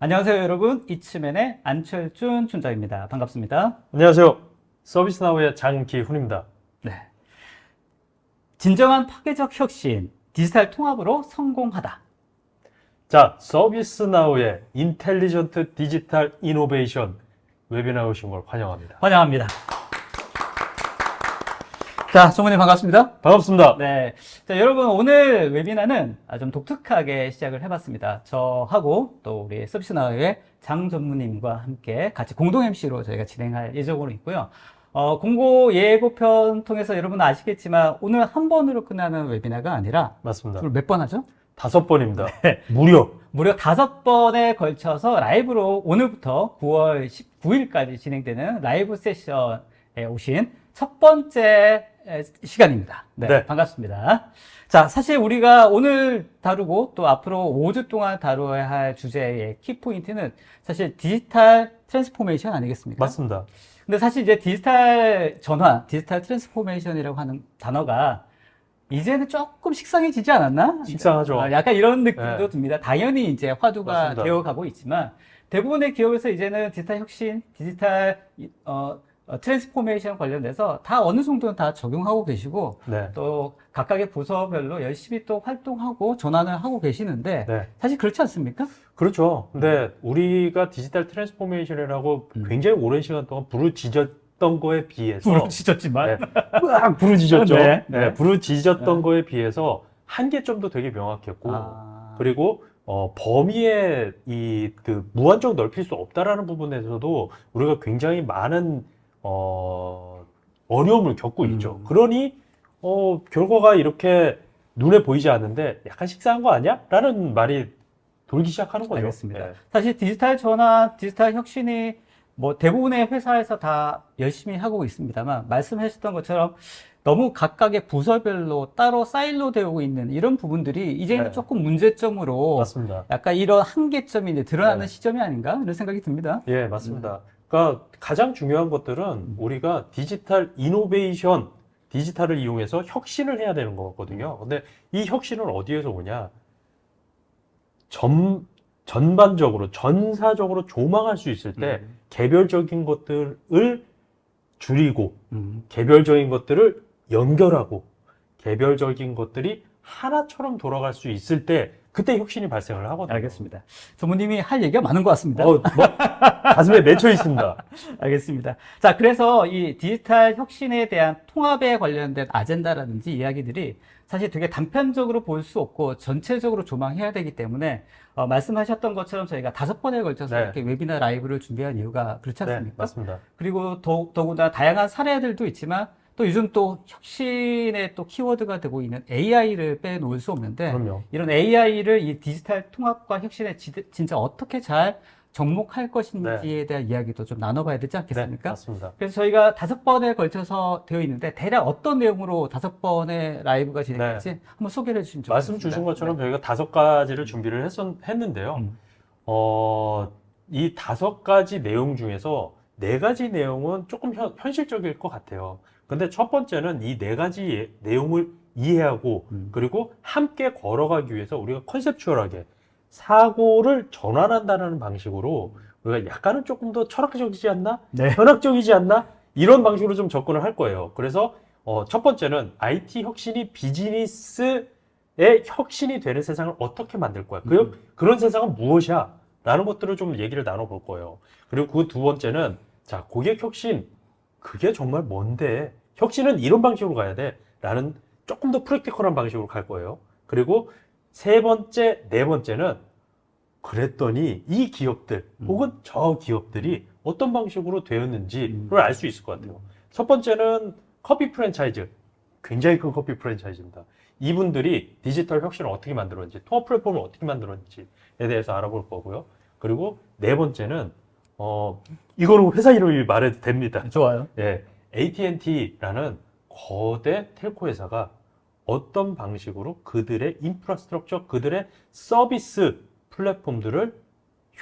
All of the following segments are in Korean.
안녕하세요, 여러분. 이츠맨의 안철준 촌장입니다. 반갑습니다. 안녕하세요. 서비스나우의 장기훈입니다. 네. 진정한 파괴적 혁신, 디지털 통합으로 성공하다. 자, 서비스나우의 인텔리전트 디지털 이노베이션 웨비나에 오신 걸 환영합니다. 환영합니다. 자, 총무님 반갑습니다. 반갑습니다. 네. 자, 여러분, 오늘 웨비나는 좀 독특하게 시작을 해봤습니다. 저하고 또 우리 서비스나우의 장 전무님과 함께 같이 공동 MC로 저희가 진행할 예정으로 있고요. 공고 예고편 통해서 여러분 아시겠지만 오늘 한 번으로 끝나는 웨비나가 아니라 맞습니다. 몇 번 하죠? 5번입니다. 네. 무려 5번에 걸쳐서 라이브로 오늘부터 9월 19일까지 진행되는 라이브 세션에 오신 첫 번째 시간입니다. 네. 반갑습니다. 자, 사실 우리가 오늘 다루고 또 앞으로 5주 동안 다루어야 할 주제의 키포인트는 사실 디지털 트랜스포메이션 아니겠습니까? 맞습니다. 근데 사실 이제 디지털 전환, 디지털 트랜스포메이션이라고 하는 단어가 이제는 조금 식상해지지 않았나? 식상하죠. 약간 이런 느낌도 네. 듭니다. 당연히 이제 화두가 맞습니다. 되어가고 있지만 대부분의 기업에서 이제는 디지털 혁신, 디지털 트랜스포메이션 관련돼서 다 어느 정도는 다 적용하고 계시고 네. 또 각각의 부서별로 열심히 또 활동하고 전환을 하고 계시는데 네. 사실 그렇지 않습니까? 그렇죠. 근데 우리가 디지털 트랜스포메이션이라고 굉장히 오랜 시간 동안 부르짖었던 거에 비해서 부르짖었지만 막 부르짖었죠. 네. 네. 부르짖었던 네. 거에 비해서 한계점도 되게 명확했고 아. 그리고 범위에 무한정 넓힐 수 없다라는 부분에서도 우리가 굉장히 많은 어려움을 겪고 있죠. 그러니 결과가 이렇게 눈에 보이지 않는데 약간 식상한 거 아니야? 라는 말이 돌기 시작하는 거죠. 알겠습니다. 네. 사실 디지털 전환, 디지털 혁신이 뭐 대부분의 회사에서 다 열심히 하고 있습니다만 말씀하셨던 것처럼 너무 각각의 부서별로 따로 사일로 되고 있는 이런 부분들이 이제는 네. 조금 문제점으로 맞습니다. 약간 이런 한계점이 이제 드러나는 네. 시점이 아닌가 이런 생각이 듭니다. 예, 맞습니다. 그러니까 가장 중요한 것들은 우리가 디지털 이노베이션, 디지털을 이용해서 혁신을 해야 되는 거거든요. 근데 이 혁신은 어디에서 오냐? 전반적으로, 전사적으로 조망할 수 있을 때 개별적인 것들을 줄이고, 개별적인 것들을 연결하고, 개별적인 것들이 하나처럼 돌아갈 수 있을 때, 그때 혁신이 발생을 하거든요. 알겠습니다. 전무님이 할 얘기가 많은 것 같습니다. 가슴에 맺혀 있습니다. 알겠습니다. 자, 그래서 이 디지털 혁신에 대한 통합에 관련된 아젠다라든지 이야기들이 사실 되게 단편적으로 볼 수 없고 전체적으로 조망해야 되기 때문에 말씀하셨던 것처럼 저희가 5번에 걸쳐서 네. 이렇게 웨비나 라이브를 준비한 이유가 그렇지 네, 않습니까? 맞습니다. 그리고 더구나 다양한 사례들도 있지만 또 요즘 또 혁신의 또 키워드가 되고 있는 AI를 빼놓을 수 없는데 그럼요. 이런 AI를 이 디지털 통합과 혁신에 진짜 어떻게 잘 접목할 것인지에 대한 이야기도 좀 나눠봐야 되지 네, 않겠습니까? 맞습니다. 그래서 저희가 5번에 걸쳐서 되어 있는데 대략 어떤 내용으로 5번의 라이브가 진행될지 한번 소개를 해주시면 좋겠습니다. 말씀 주신 것처럼 저희가 5가지를 준비를 했는데요. 이 5가지 내용 중에서 4가지 내용은 조금 현실적일 것 같아요. 근데 첫 번째는 이 4가지 내용을 이해하고 그리고 함께 걸어가기 위해서 우리가 컨셉추얼하게 사고를 전환한다는 방식으로 우리가 약간은 조금 더 철학적이지 않나? 네. 현학적이지 않나? 이런 방식으로 좀 접근을 할 거예요. 그래서 첫 번째는 IT 혁신이 비즈니스의 혁신이 되는 세상을 어떻게 만들 거야? 그런 세상은 무엇이야? 라는 것들을 좀 얘기를 나눠볼 거예요. 그리고 그 두 번째는 자, 고객 혁신 그게 정말 뭔데? 혁신은 이런 방식으로 가야 돼. 라는 조금 더 프랙티컬한 방식으로 갈 거예요. 그리고 세 번째, 네 번째는 그랬더니 이 기업들 혹은 저 기업들이 어떤 방식으로 되었는지를 알 수 있을 것 같아요. 첫 번째는 커피 프랜차이즈. 굉장히 큰 커피 프랜차이즈입니다. 이분들이 디지털 혁신을 어떻게 만들었는지, 통합 플랫폼을 어떻게 만들었는지에 대해서 알아볼 거고요. 그리고 네 번째는 이거는 회사 이름을 말해도 됩니다. 좋아요. 예, AT&T라는 거대 텔코 회사가 어떤 방식으로 그들의 인프라스트럭처, 그들의 서비스 플랫폼들을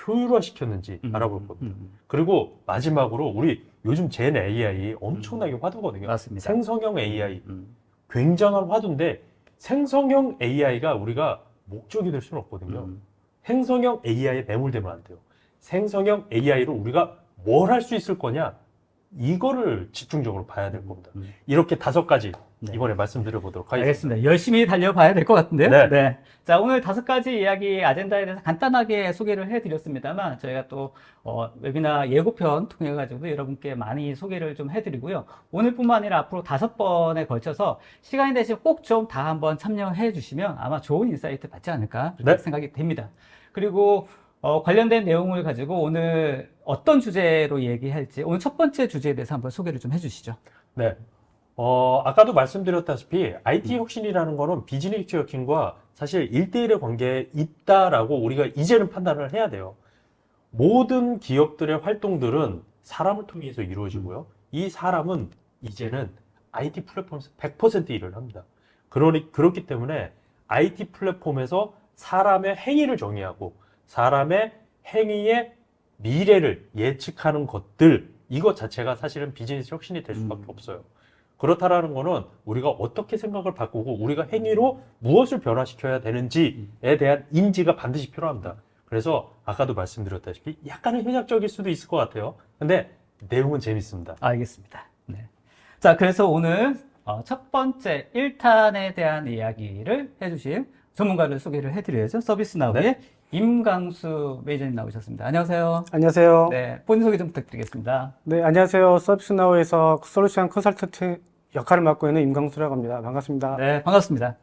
효율화시켰는지 알아볼 겁니다. 그리고 마지막으로 우리 요즘 젠 AI 엄청나게 화두거든요. 맞습니다. 생성형 AI 굉장한 화두인데 생성형 AI가 우리가 목적이 될 수는 없거든요. 생성형 AI에 매몰되면 안 돼요. 생성형 AI로 우리가 뭘 할 수 있을 거냐? 이거를 집중적으로 봐야 될 겁니다. 이렇게 5가지 네. 이번에 말씀드려보도록 하겠습니다. 알겠습니다. 열심히 달려봐야 될 것 같은데요. 네. 자, 오늘 5가지 이야기 아젠다에 대해서 간단하게 소개를 해드렸습니다만, 저희가 또, 웨비나 예고편 통해가지고 여러분께 많이 소개를 좀 해드리고요. 오늘뿐만 아니라 앞으로 5번에 걸쳐서 시간이 되시면 꼭 좀 다 한번 참여해 주시면 아마 좋은 인사이트 받지 않을까, 그렇게 네. 생각이 됩니다. 그리고, 관련된 내용을 가지고 오늘 어떤 주제로 얘기할지, 오늘 첫 번째 주제에 대해서 한번 소개를 좀 해주시죠. 네. 아까도 말씀드렸다시피 IT 혁신이라는 거는 비즈니스 혁신과 사실 1대1의 관계에 있다라고 우리가 이제는 판단을 해야 돼요. 모든 기업들의 활동들은 사람을 통해서 이루어지고요. 이 사람은 이제는 IT 플랫폼에서 100% 일을 합니다. 그렇기 때문에 IT 플랫폼에서 사람의 행위를 정의하고 사람의 행위의 미래를 예측하는 것들, 이것 자체가 사실은 비즈니스 혁신이 될 수밖에 없어요. 그렇다라는 거는 우리가 어떻게 생각을 바꾸고 우리가 행위로 무엇을 변화시켜야 되는지에 대한 인지가 반드시 필요합니다. 그래서 아까도 말씀드렸다시피 약간은 현학적일 수도 있을 것 같아요. 근데 내용은 재밌습니다. 알겠습니다. 네. 자, 그래서 오늘 첫 번째 1탄에 대한 이야기를 해주실 전문가를 소개를 해드려야죠. 서비스나우의 네. 임강수 매니저님 나오셨습니다. 안녕하세요. 안녕하세요. 네, 본인 소개 좀 부탁드리겠습니다. 네, 안녕하세요. 서비스나우에서 솔루션 컨설턴트 역할을 맡고 있는 임강수라고 합니다. 반갑습니다. 네, 반갑습니다.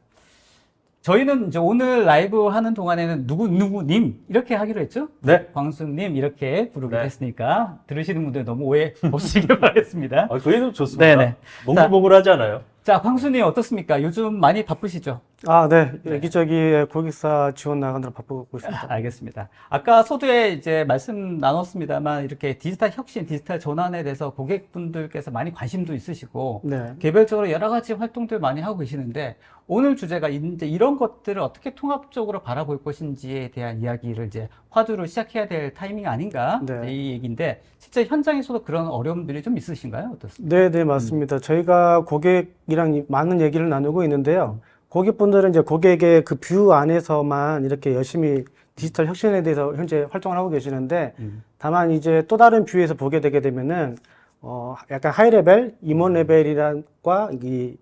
저희는 이제 오늘 라이브 하는 동안에는 누구님 이렇게 하기로 했죠? 네. 광수님 이렇게 부르기로 네. 했으니까 들으시는 분들 너무 오해 없으시길 바라겠습니다. 그래도 좋습니다. 네네. 몽글몽글하지 않아요? 자, 광수님 어떻습니까? 요즘 많이 바쁘시죠? 네. 네. 여기저기 고객사 지원 나가느라 바쁘고 있습니다. 알겠습니다. 아까 소두에 이제 말씀 나눴습니다만 이렇게 디지털 혁신, 디지털 전환에 대해서 고객분들께서 많이 관심도 있으시고 네. 개별적으로 여러 가지 활동들 많이 하고 계시는데 오늘 주제가 이제 이런 것들을 어떻게 통합적으로 바라볼 것인지에 대한 이야기를 이제 화두를 시작해야 될 타이밍 아닌가 네. 이 얘기인데 실제 현장에서도 그런 어려움들이 좀 있으신가요? 어떻습니까? 네, 네, 맞습니다. 저희가 고객이랑 많은 얘기를 나누고 있는데요. 고객분들은 이제 고객의 그 뷰 안에서만 이렇게 열심히 디지털 혁신에 대해서 현재 활동을 하고 계시는데 다만 이제 또 다른 뷰에서 보게 되게 되면은 약간 하이 레벨, 임원 레벨이란과 이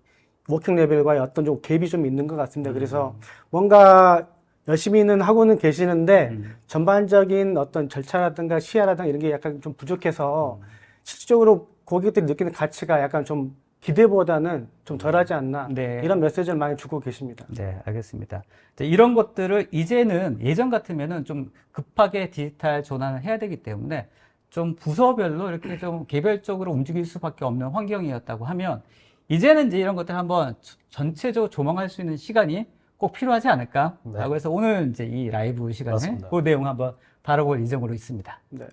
워킹 레벨과의 어떤 좀 갭이 좀 있는 것 같습니다. 그래서 뭔가 열심히는 하고는 계시는데 전반적인 어떤 절차라든가 시야라든가 이런 게 약간 좀 부족해서 실질적으로 고객들이 느끼는 가치가 약간 좀 기대보다는 좀 덜하지 않나 네. 이런 메시지를 많이 주고 계십니다. 네, 알겠습니다. 이제 이런 것들을 이제는 예전 같으면은 좀 급하게 디지털 전환을 해야 되기 때문에 좀 부서별로 이렇게 좀 개별적으로 움직일 수밖에 없는 환경이었다고 하면 이제는 이제 이런 것들 한번 전체적으로 조망할 수 있는 시간이 꼭 필요하지 않을까? 네. 라고 해서 오늘 이제 이 라이브 시간에 맞습니다. 그 내용 한번 다뤄볼 예정으로 있습니다. 네.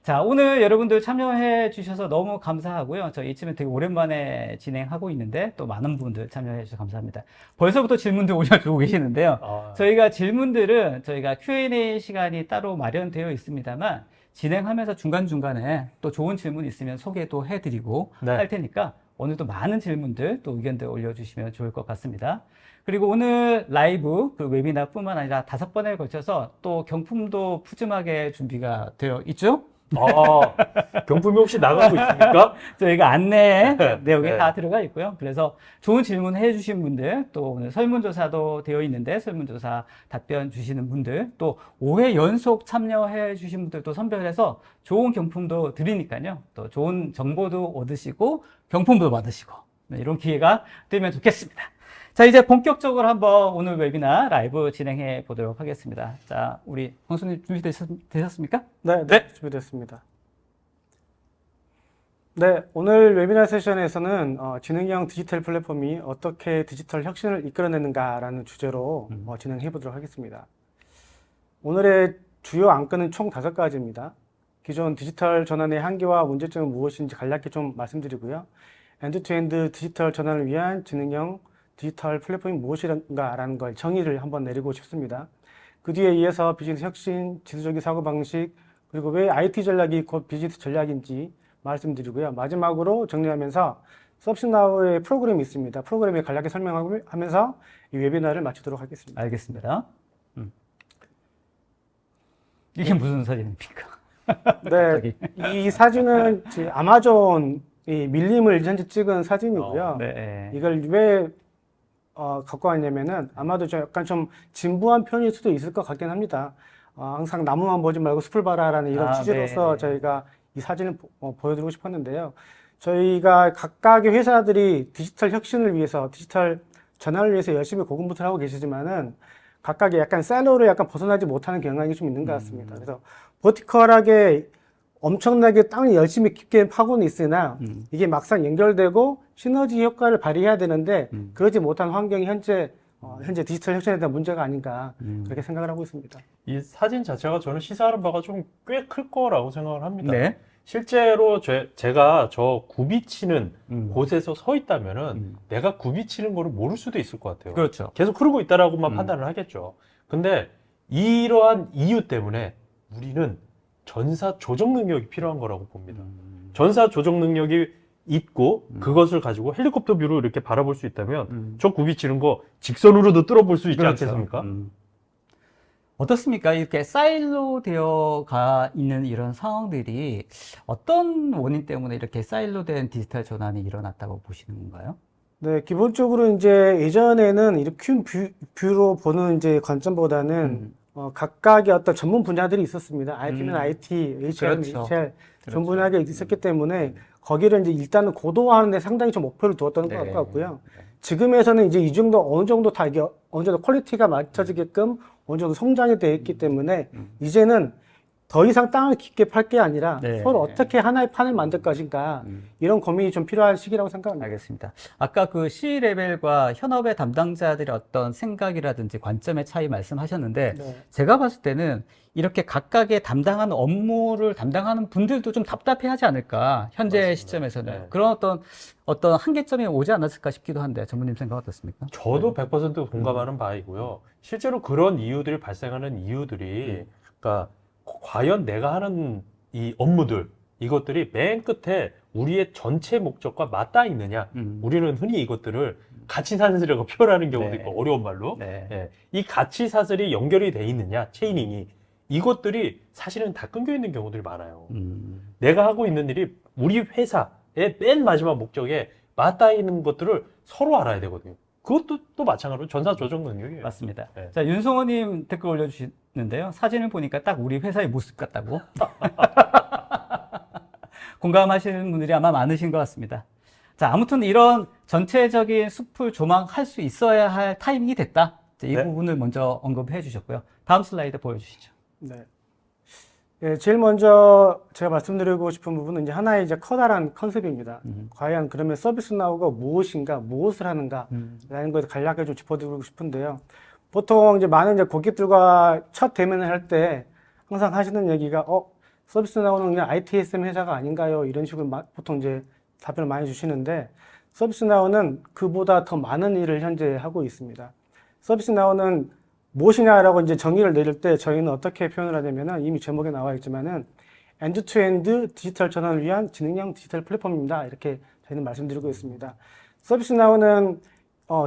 자, 오늘 여러분들 참여해 주셔서 너무 감사하고요. 저희 이쯤에 되게 오랜만에 진행하고 있는데 또 많은 분들 참여해 주셔서 감사합니다. 벌써부터 질문들 올려주고 계시는데요. 저희가 질문들은 저희가 Q&A 시간이 따로 마련되어 있습니다만 진행하면서 중간중간에 또 좋은 질문 있으면 소개도 해드리고 네. 할 테니까 오늘도 많은 질문들 또 의견들 올려주시면 좋을 것 같습니다. 그리고 오늘 라이브 그 웨비나뿐만 아니라 5번에 걸쳐서 또 경품도 푸짐하게 준비가 되어 있죠? 경품이 혹시 나가고 있습니까? 저희가 안내 내용에 네. 다 들어가 있고요. 그래서 좋은 질문 해주신 분들, 또 오늘 설문조사도 되어 있는데 설문조사 답변 주시는 분들, 또 5회 연속 참여해 주신 분들도 선별해서 좋은 경품도 드리니까요. 또 좋은 정보도 얻으시고 경품도 받으시고 네, 이런 기회가 되면 좋겠습니다. 자, 이제 본격적으로 한번 오늘 웨비나 라이브 진행해 보도록 하겠습니다. 자, 우리 광수님 준비되셨습니까? 네, 네, 준비됐습니다. 네, 오늘 웨비나 세션에서는 지능형 디지털 플랫폼이 어떻게 디지털 혁신을 이끌어내는가라는 주제로 진행해 보도록 하겠습니다. 오늘의 주요 안건은 총 5가지입니다. 기존 디지털 전환의 한계와 문제점은 무엇인지 간략히 좀 말씀드리고요. 엔드투엔드 디지털 전환을 위한 지능형 디지털 플랫폼이 무엇인가라는 걸 정의를 한번 내리고 싶습니다. 그 뒤에 이어서 비즈니스 혁신, 지수적인 사고방식, 그리고 왜 IT 전략이 곧 비즈니스 전략인지 말씀드리고요. 마지막으로 정리하면서 서비스나우의 프로그램이 있습니다. 프로그램에 간략히 설명하면서 이 웨비나를 마치도록 하겠습니다. 알겠습니다. 이게 무슨 사진입니까? 네, 이 사진은 이제 아마존 이 밀림을 현재 찍은 사진이고요. 네. 이걸 왜 갖고 왔냐면은 아마도 좀 약간 좀 진부한 편일 수도 있을 것 같긴 합니다. 항상 나무만 보지 말고 숲을 봐라라는 이런 취지로서 네. 저희가 이 사진을 보여드리고 싶었는데요. 저희가 각각의 회사들이 디지털 혁신을 위해서 디지털 전환을 위해서 열심히 고군분투를 하고 계시지만은 각각의 약간 셀로를 약간 벗어나지 못하는 경향이 좀 있는 것 같습니다. 그래서 버티컬하게 엄청나게 땅을 열심히 깊게 파고는 있으나 이게 막상 연결되고 시너지 효과를 발휘해야 되는데 그러지 못한 환경이 현재 디지털 혁신에 대한 문제가 아닌가 그렇게 생각을 하고 있습니다. 이 사진 자체가 저는 시사하는 바가 좀 꽤 클 거라고 생각을 합니다. 네. 실제로 제가 저 굽이치는 음. 곳에서 서 있다면은 내가 굽이치는 거를 모를 수도 있을 것 같아요. 그렇죠. 계속 흐르고 있다라고만 판단을 하겠죠. 근데 이러한 이유 때문에 우리는 전사 조정 능력이 필요한 거라고 봅니다. 전사 조정 능력이 있고 그것을 가지고 헬리콥터 뷰로 이렇게 바라볼 수 있다면 저 굽이치는 거 직선으로도 뚫어볼 수 있지 그렇죠. 않겠습니까? 어떻습니까? 이렇게 사일로 되어가 있는 이런 상황들이 어떤 원인 때문에 이렇게 사일로된 디지털 전환이 일어났다고 보시는 건가요? 네, 기본적으로 이제 예전에는 이렇게 큰 뷰로 보는 이제 관점보다는 각각의 어떤 전문 분야들이 있었습니다. IP는 IT, HR은 그렇죠. HR, 전 분야가 있었기 때문에 거기를 이제 일단은 고도화하는 데 상당히 좀 목표를 두었던 것 같고요. 지금에서는 이제 이 정도 어느 정도 다 이게 어느 정도 퀄리티가 맞춰지게끔 어느 정도 성장이 되어 있기 때문에 이제는 더 이상 땅을 깊게 팔 게 아니라 서로 어떻게 하나의 판을 만들 것인가 이런 고민이 좀 필요한 시기라고 생각합니다. 알겠습니다. 아까 그 C레벨과 현업의 담당자들의 어떤 생각이라든지 관점의 차이 말씀하셨는데 제가 봤을 때는 이렇게 각각의 담당하는 업무를 담당하는 분들도 좀 답답해하지 않을까 현재 맞습니다. 시점에서는 네. 그런 어떤 한계점이 오지 않았을까 싶기도 한데 전무님 생각 어떻습니까? 저도 100% 공감하는 바이고요. 실제로 그런 이유들이 발생하는 이유들이, 그러니까 과연 내가 하는 이 업무들, 이것들이 맨 끝에 우리의 전체 목적과 맞닿아 있느냐. 우리는 흔히 이것들을 가치사슬이라고 표현하는 경우도 있고, 어려운 말로. 예. 이 가치사슬이 연결이 돼 있느냐, 체이닝이. 이것들이 사실은 다 끊겨 있는 경우들이 많아요. 내가 하고 있는 일이 우리 회사의 맨 마지막 목적에 맞닿아 있는 것들을 서로 알아야 되거든요. 그것도 또 마찬가지로 전사 조정 능력이에요. 맞습니다. 네. 자, 윤성호님 댓글 올려주시는데요. 사진을 보니까 딱 우리 회사의 모습 같다고. 공감하시는 분들이 아마 많으신 것 같습니다. 자, 아무튼 이런 전체적인 숲을 조망할 수 있어야 할 타이밍이 됐다. 자, 이 부분을 먼저 언급해 주셨고요. 다음 슬라이드 보여주시죠. 네. 예, 제일 먼저 제가 말씀드리고 싶은 부분은 이제 하나의 이제 커다란 컨셉입니다. 과연 그러면 서비스 나우가 무엇인가, 무엇을 하는가, 라는 것에 간략하게 좀 짚어드리고 싶은데요. 보통 이제 많은 이제 고객들과 첫 대면을 할 때 항상 하시는 얘기가, 서비스 나우는 그냥 ITSM 회사가 아닌가요? 이런 식으로 보통 이제 답변을 많이 주시는데, 서비스 나우는 그보다 더 많은 일을 현재 하고 있습니다. 서비스 나우는 무엇이냐라고 이제 정의를 내릴 때 저희는 어떻게 표현을 하냐면은 이미 제목에 나와 있지만은 엔드-투-엔드 디지털 전환을 위한 지능형 디지털 플랫폼입니다. 이렇게 저희는 말씀드리고 있습니다. 서비스 나우는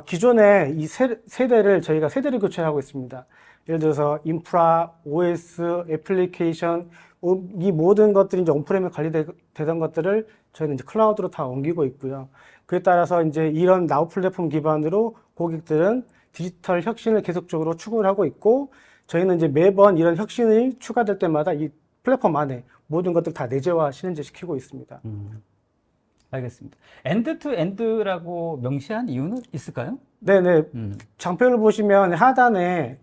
기존에 이 세대를 저희가 세대를 교체하고 있습니다. 예를 들어서 인프라, OS, 애플리케이션 이 모든 것들이 이제 온프레임에 관리되던 것들을 저희는 이제 클라우드로 다 옮기고 있고요. 그에 따라서 이제 이런 나우 플랫폼 기반으로 고객들은 디지털 혁신을 계속적으로 추구를 하고 있고 저희는 이제 매번 이런 혁신이 추가될 때마다 이 플랫폼 안에 모든 것들 다 내재화 실현시키고 있습니다. 알겠습니다. 엔드 투 엔드라고 명시한 이유는 있을까요? 네네. 장표를 보시면 하단에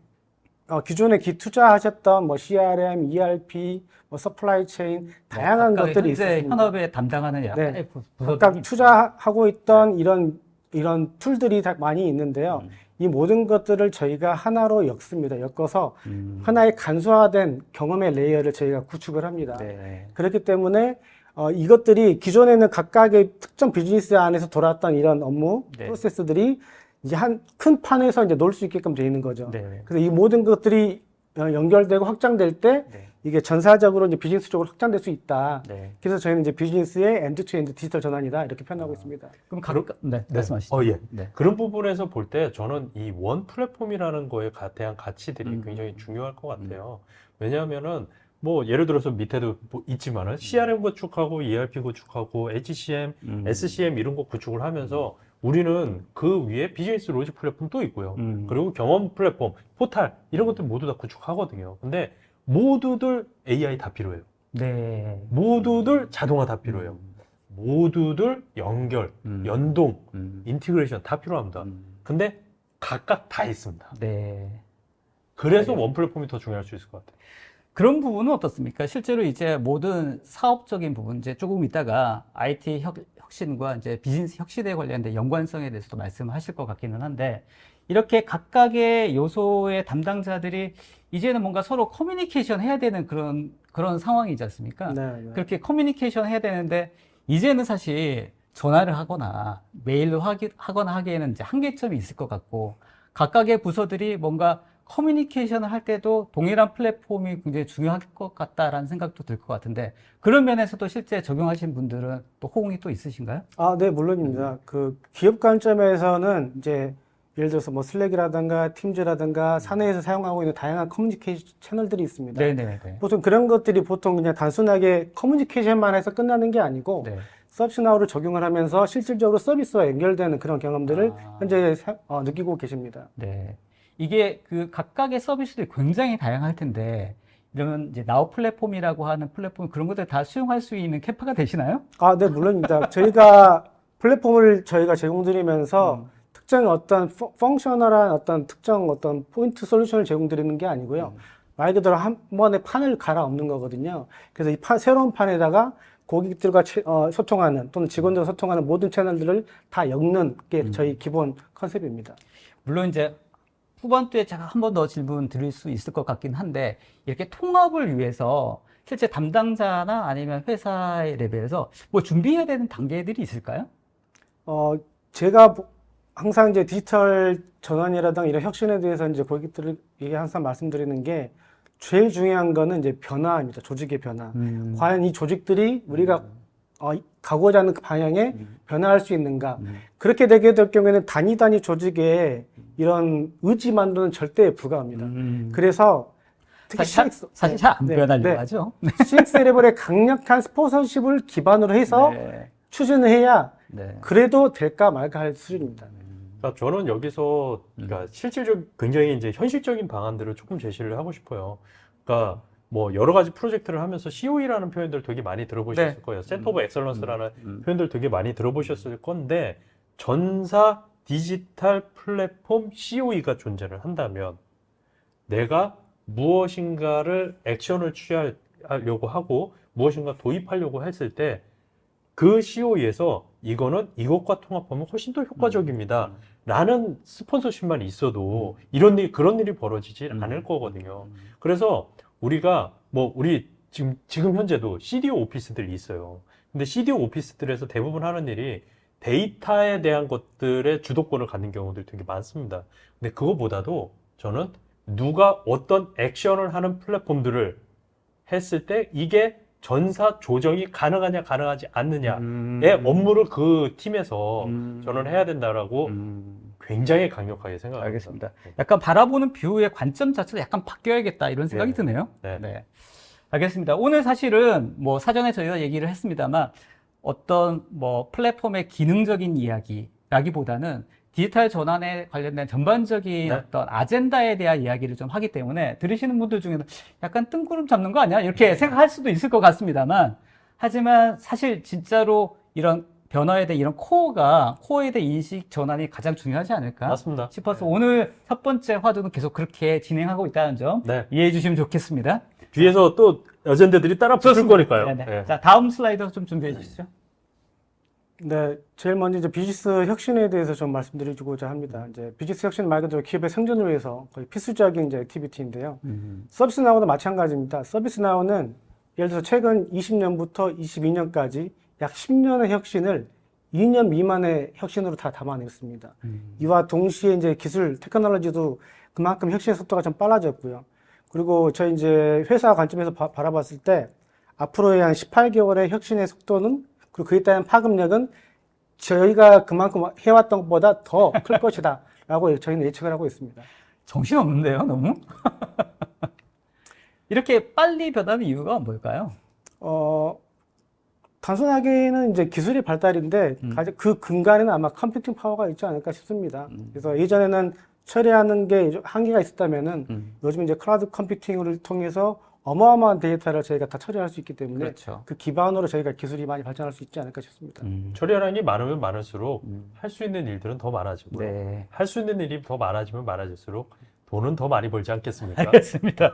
기존에 투자하셨던 뭐 CRM, ERP, 뭐 서플라이 체인 다양한 것들이 있습니다. 현업에 담당하는 약간의 부서들이 각각 투자하고 있던 이런 툴들이 다 많이 있는데요. 이 모든 것들을 저희가 하나로 엮어서 하나의 간소화된 경험의 레이어를 저희가 구축을 합니다. 그렇기 때문에 이것들이 기존에는 각각의 특정 비즈니스 안에서 돌아왔던 이런 업무 프로세스들이 이제 한 큰 판에서 이제 놀 수 있게끔 되어 있는 거죠. 그래서 이 모든 것들이 연결되고 확장될 때 이게 전사적으로 이제 비즈니스적으로 확장될 수 있다. 그래서 저희는 이제 비즈니스의 엔드-투-엔드 디지털 전환이다 이렇게 표현하고 있습니다. 그럼 말씀하시죠. 예. 그런 부분에서 볼 때 저는 이 원 플랫폼이라는 거에 대한 가치들이 굉장히 중요할 것 같아요. 왜냐하면은 뭐 예를 들어서 밑에도 뭐 있지만은 CRM 구축하고 ERP 구축하고 HCM, SCM 이런 거 구축을 하면서 우리는 그 위에 비즈니스 로직 플랫폼도 있고요. 그리고 경험 플랫폼, 포탈 이런 것들 모두 다 구축하거든요. 근데 모두들 AI 다 필요해요. 네. 모두들 자동화 다 필요해요. 모두들 연결, 연동, 인티그레이션 다 필요합니다. 근데 각각 다 있습니다. 네. 그래서 원 플랫폼이 더 중요할 수 있을 것 같아요. 그런 부분은 어떻습니까? 실제로 이제 모든 사업적인 부분, 이제 조금 있다가 IT 혁신과 이제 비즈니스 혁신에 관련된 연관성에 대해서도 말씀하실 것 같기는 한데, 이렇게 각각의 요소의 담당자들이 이제는 뭔가 서로 커뮤니케이션 해야 되는 그런 상황이지 않습니까? 네, 네. 그렇게 커뮤니케이션 해야 되는데, 이제는 사실 전화를 하거나 메일로 하거나 하기에는 이제 한계점이 있을 것 같고, 각각의 부서들이 뭔가 커뮤니케이션을 할 때도 동일한 플랫폼이 굉장히 중요할 것 같다라는 생각도 들 것 같은데, 그런 면에서도 실제 적용하신 분들은 또 호응이 또 있으신가요? 아, 네, 물론입니다. 그 기업 관점에서는 이제 예를 들어서 뭐 슬랙이라든가 팀즈라든가 사내에서 사용하고 있는 다양한 커뮤니케이션 채널들이 있습니다. 네네네. 보통 그런 것들이 보통 그냥 단순하게 커뮤니케이션만 해서 끝나는 게 아니고 네. 서비스나우를 적용을 하면서 실질적으로 서비스와 연결되는 그런 경험들을 아. 현재 느끼고 계십니다. 네. 이게 그 각각의 서비스들이 굉장히 다양할 텐데, 이러면 이제 나우 플랫폼이라고 하는 플랫폼 그런 것들 다 수용할 수 있는 캠프가 되시나요? 아, 네, 물론입니다. 저희가 플랫폼을 저희가 제공드리면서 특정 어떤 펑셔널한 어떤 특정 어떤 포인트 솔루션을 제공드리는 게 아니고요. 말 그대로 한 번에 판을 갈아엎는 거거든요. 그래서 이 새로운 판에다가 고객들과 소통하는 또는 직원들과 소통하는 모든 채널들을 다 엮는 게 저희 기본 컨셉입니다. 물론 이제 후반부에 제가 한 번 더 질문 드릴 수 있을 것 같긴 한데, 이렇게 통합을 위해서 실제 담당자나 아니면 회사의 레벨에서 뭐 준비해야 되는 단계들이 있을까요? 제가 항상 이제 디지털 전환이라든가 이런 혁신에 대해서 이제 고객들에게 항상 말씀드리는 게 제일 중요한 거는 이제 변화입니다. 조직의 변화. 과연 이 조직들이 우리가 가고자 하는 그 방향에 변화할 수 있는가. 그렇게 되게 될 경우에는 단위 조직의 이런 의지만으로는 절대 불가합니다. 그래서 특히 사실 잘 안 네, 변하려고 네. 하죠. CX 레벨의 강력한 스폰서십을 기반으로 해서 네. 추진을 해야 네. 그래도 될까 말까 할 수준입니다. 그러니까 저는 여기서 그러니까 실질적 굉장히 이제 현실적인 방안들을 조금 제시를 하고 싶어요. 그러니까 뭐 여러 가지 프로젝트를 하면서 COE라는 표현들 되게 많이 들어보셨을 네. 거예요. 센터 오브 엑셀런스라는 표현들 되게 많이 들어보셨을 건데 전사 디지털 플랫폼 COE가 존재를 한다면 내가 무엇인가를 액션을 취하려고 하고 무엇인가 도입하려고 했을 때 그 COE에서 이거는 이것과 통합하면 훨씬 더 효과적입니다. 라는 스폰서십만 있어도 그런 일이 벌어지지 않을 거거든요. 그래서 우리가 우리 지금 현재도 CDO 오피스들이 있어요. 근데 CDO 오피스들에서 대부분 하는 일이 데이터에 대한 것들의 주도권을 갖는 경우들이 되게 많습니다. 근데 그거보다도 저는 누가 어떤 액션을 하는 플랫폼들을 했을 때 이게 전사 조정이 가능하냐 가능하지 않느냐의 업무를 그 팀에서 저는 해야 된다라고 굉장히 강력하게 생각합니다. 알겠습니다. 약간 바라보는 뷰의 관점 자체가 약간 바뀌어야겠다 이런 생각이 네. 드네요. 네. 네. 알겠습니다. 오늘 사실은 뭐 사전에 저희가 얘기를 했습니다만 어떤 뭐 플랫폼의 기능적인 이야기라기보다는 디지털 전환에 관련된 전반적인 네. 어떤 아젠다에 대한 이야기를 좀 하기 때문에 들으시는 분들 중에는 약간 뜬구름 잡는 거 아니야? 이렇게 생각할 수도 있을 것 같습니다만, 하지만 사실 진짜로 이런 변화에 대한 이런 코어에 대한 인식 전환이 가장 중요하지 않을까 맞습니다. 싶어서 오늘 첫 번째 화두는 계속 그렇게 진행하고 있다는 점 네. 이해해 주시면 좋겠습니다. 뒤에서 또 어젠다들이 따라 붙을 거니까요. 네네. 네. 자, 다음 슬라이드 좀 준비해 주시죠. 네, 제일 먼저 이제 비즈니스 혁신에 대해서 좀 말씀드리고자 합니다. 이제 비즈니스 혁신 말 그대로 기업의 생존을 위해서 거의 필수적인 이제 액티비티인데요. 서비스나우도 마찬가지입니다. 서비스나우는 예를 들어서 최근 20년부터 22년까지 약 10년의 혁신을 2년 미만의 혁신으로 다 담아냈습니다. 이와 동시에 이제 기술, 테크놀로지도 그만큼 혁신의 속도가 좀 빨라졌고요. 그리고 저희 이제 회사 관점에서 바라봤을 때 앞으로의 한 18개월의 혁신의 속도는 그리고 그에 따른 파급력은 저희가 그만큼 해왔던 것보다 더 클 것이다 라고 저희는 예측을 하고 있습니다. 정신 없는데요, 너무? 이렇게 빨리 변하는 이유가 뭘까요? 단순하게는 이제 기술의 발달인데 가장 그 근간에는 아마 컴퓨팅 파워가 있지 않을까 싶습니다. 그래서 예전에는 처리하는 게 한계가 있었다면은 요즘 이제 클라우드 컴퓨팅을 통해서 어마어마한 데이터를 저희가 다 처리할 수 있기 때문에 그렇죠. 그 기반으로 저희가 기술이 많이 발전할 수 있지 않을까 싶습니다. 처리하는 게 많으면 많을수록 할 수 있는 일들은 더 많아지고요. 네. 할 수 있는 일이 더 많아지면 많아질수록 돈은 더 많이 벌지 않겠습니까? 알겠습니다.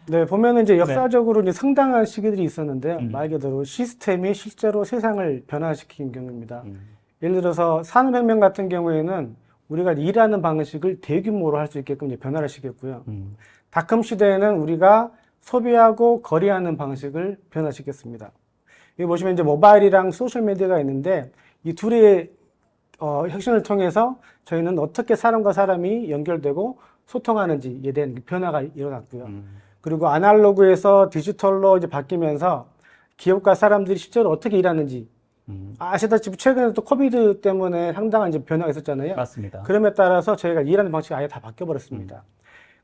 네, 보면은 이제 역사적으로 이제 상당한 시기들이 있었는데요. 말 그대로 시스템이 실제로 세상을 변화시킨 경우입니다. 예를 들어서 산업혁명 같은 경우에는 우리가 일하는 방식을 대규모로 할 수 있게끔 이제 변화를 시켰고요. 닷컴 시대에는 우리가 소비하고 거래하는 방식을 변화시켰습니다. 여기 보시면 이제 모바일이랑 소셜미디어가 있는데 이 둘의 혁신을 통해서 저희는 어떻게 사람과 사람이 연결되고 소통하는지에 대한 변화가 일어났고요. 그리고 아날로그에서 디지털로 이제 바뀌면서 기업과 사람들이 실제로 어떻게 일하는지 아시다시피 최근에 또 코비드 때문에 상당한 이제 변화가 있었잖아요. 맞습니다. 그럼에 따라서 저희가 일하는 방식이 아예 다 바뀌어버렸습니다.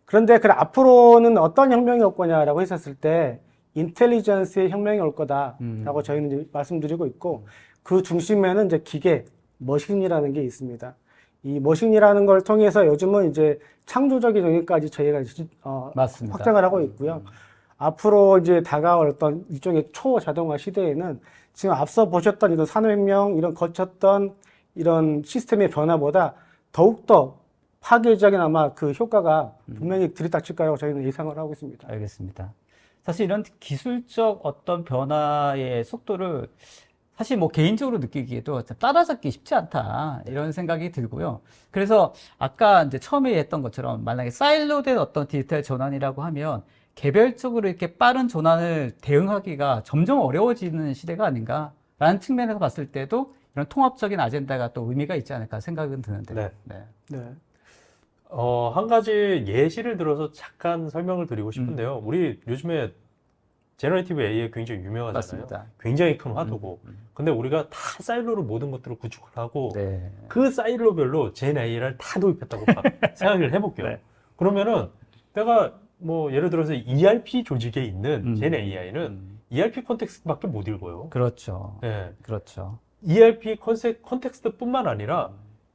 그런데 그 앞으로는 어떤 혁명이 올 거냐라고 했었을 때 인텔리전스의 혁명이 올 거다라고 저희는 이제 말씀드리고 있고 그 중심에는 이제 기계, 머신이라는 게 있습니다. 이 머신이라는 걸 통해서 요즘은 이제 창조적인 영역까지 저희가 맞습니다. 확장을 하고 있고요. 앞으로 이제 다가올 어떤 일종의 초자동화 시대에는 지금 앞서 보셨던 이런 산업혁명, 이런 거쳤던 이런 시스템의 변화보다 더욱더 파괴적인 아마 그 효과가 분명히 들이닥칠 거라고 저희는 예상을 하고 있습니다. 알겠습니다. 사실 이런 기술적 어떤 변화의 속도를 사실 뭐 개인적으로 느끼기에도 따라잡기 쉽지 않다 이런 생각이 들고요. 그래서 아까 이제 처음에 했던 것처럼 만약에 사일로된 어떤 디지털 전환이라고 하면 개별적으로 이렇게 빠른 전환을 대응하기가 점점 어려워지는 시대가 아닌가라는 측면에서 봤을 때도 이런 통합적인 아젠다가 또 의미가 있지 않을까 생각은 드는데. 네. 네. 한 가지 예시를 들어서 잠깐 설명을 드리고 싶은데요. 우리 요즘에 제너레이티브 AI 굉장히 유명하잖아요. 맞습니다. 굉장히 큰 화두고. 근데 우리가 다 사일로로 모든 것들을 구축을 하고 네. 그 사일로별로 젠 AI를 다 도입했다고 생각을 해볼게요. 네. 그러면은 내가 뭐 예를 들어서 ERP 조직에 있는 젠 AI는 ERP 컨텍스트밖에 못 읽어요. 그렇죠. 네. 그렇죠. ERP 컨텍스트뿐만 아니라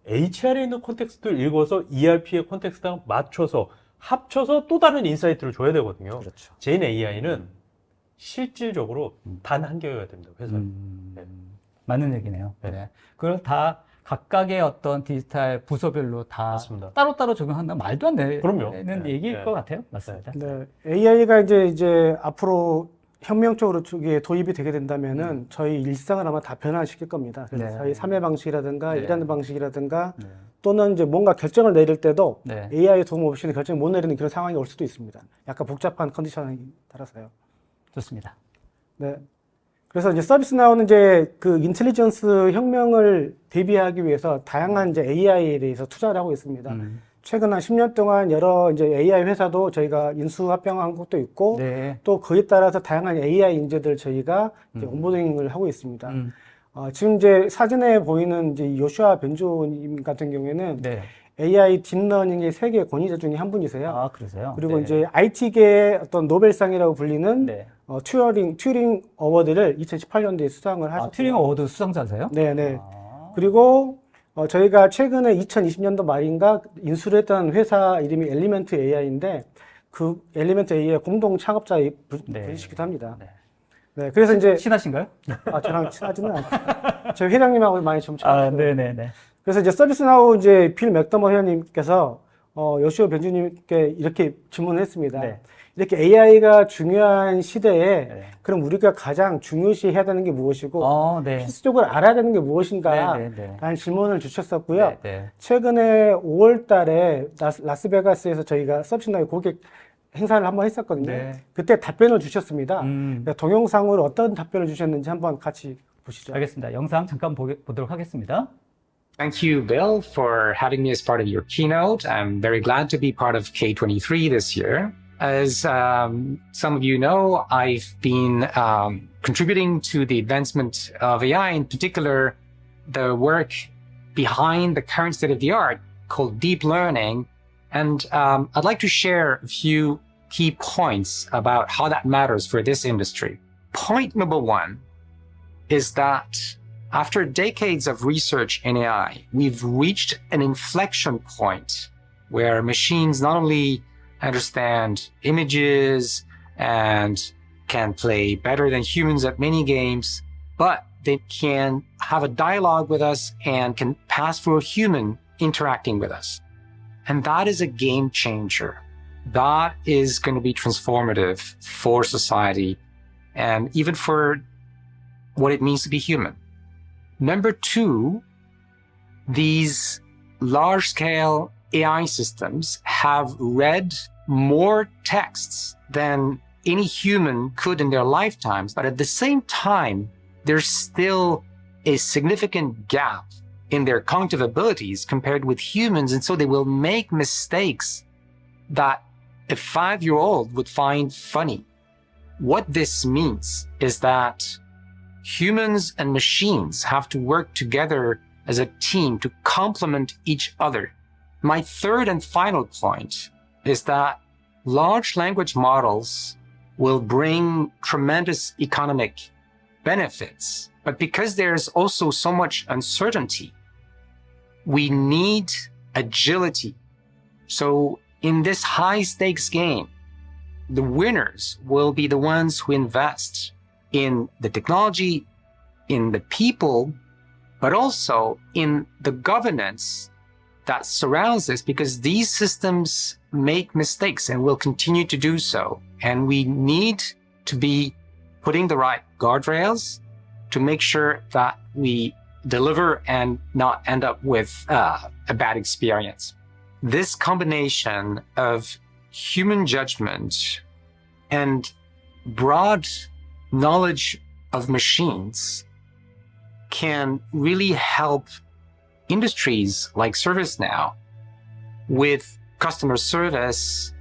HR에 있는 컨텍스트를 읽어서 ERP의 컨텍스트랑 맞춰서 합쳐서 또 다른 인사이트를 줘야 되거든요. 그렇죠. 젠 AI는 실질적으로 단 한 개여야 됩니다. 회사에. 네. 맞는 얘기네요. 네. 네. 그걸 다 각각의 어떤 디지털 부서별로 다 맞습니다. 따로따로 적용한다면 말도 안 그럼요. 되는 네. 얘기일 네. 것 같아요. 맞습니다. 네. AI가 이제 앞으로 혁명적으로 쪽에 도입이 되게 된다면은 저희 일상을 아마 다 변화시킬 겁니다. 그래서 네. 저희 삶의 방식이라든가 네. 일하는 방식이라든가 네. 또는 이제 뭔가 결정을 내릴 때도 네. AI 도움 없이는 결정 못 내리는 그런 상황이 올 수도 있습니다. 약간 복잡한 컨디션에 따라서요. 좋습니다. 네. 그래서 이제 서비스나우는 이제 그 인텔리전스 혁명을 대비하기 위해서 다양한 이제 AI에 대해서 투자를 하고 있습니다. 최근 한 10년 동안 여러 이제 AI 회사도 저희가 인수 합병한 것도 있고 네. 또 그에 따라서 다양한 AI 인재들 저희가 이제 온보딩을 하고 있습니다. 지금 이제 사진에 보이는 이제 요슈아 벤조님 같은 경우에는 네. AI 딥러닝의 세계 권위자 중에 한 분이세요. 아, 그러세요? 그리고 네. 이제 IT계의 어떤 노벨상이라고 불리는 네. 튜링 어워드를 2018년도에 수상을 하셨어요. 튜링 어워드 수상자세요? 네네. 아. 그리고 저희가 최근에 2020년도 말인가 인수를 했던 회사 이름이 엘리멘트 AI인데 그 엘리멘트 AI의 공동 창업자의 분이시기도 합니다. 네. 네, 그래서 이제 친하신가요? 저랑 친하지는 않고 저희 회장님하고 많이 좀 아, 친하죠. 네네네. 그래서 이제 서비스나우 이제 빌 맥더머 회원님께서 요시오 벤주님께 이렇게 질문을 했습니다. 네. 이렇게 AI가 중요한 시대에 네. 그럼 우리가 가장 중요시해야 되는 게 무엇이고 네. 필수적으로 알아야 되는 게 무엇인가 네, 네, 네. 라는 질문을 주셨었고요. 네, 네. 최근에 5월 달에 라스베가스에서 저희가 서비스나우 고객 행사를 한번 했었거든요. 네. 그때 답변을 주셨습니다. 음. 동영상으로 어떤 답변을 주셨는지 한번 같이 보시죠. 알겠습니다. 영상 잠깐 보도록 하겠습니다. Thank you, Bill, for having me as part of your keynote. I'm very glad to be part of K23 this year. As some of you know, I've been contributing to the advancement of AI, in particular, the work behind the current state of the art called deep learning. And I'd like to share a few key points about how that matters for this industry. Point number one is that after decades of research in AI, we've reached an inflection point where machines not only understand images and can play better than humans at many games, but they can have a dialogue with us and can pass for a human interacting with us. And that is a game changer. That is going to be transformative for society and even for what it means to be human. Number two, these large-scale AI systems have read more texts than any human could in their lifetimes, but at the same time, there's still a significant gap in their cognitive abilities compared with humans, and so they will make mistakes that a 5-year-old would find funny. What this means is that humans and machines have to work together as a team to complement each other. My third and final point is that large language models will bring tremendous economic benefits, but because there's also so much uncertainty, we need agility. So in this high stakes game, the winners will be the ones who invest in the technology, in the people, but also in the governance that surrounds this, because these systems make mistakes and will continue to do so. And we need to be putting the right guardrails to make sure that we deliver and not end up with a bad experience. This combination of human judgment and broad knowledge of machines can really help industries like ServiceNow with customer service.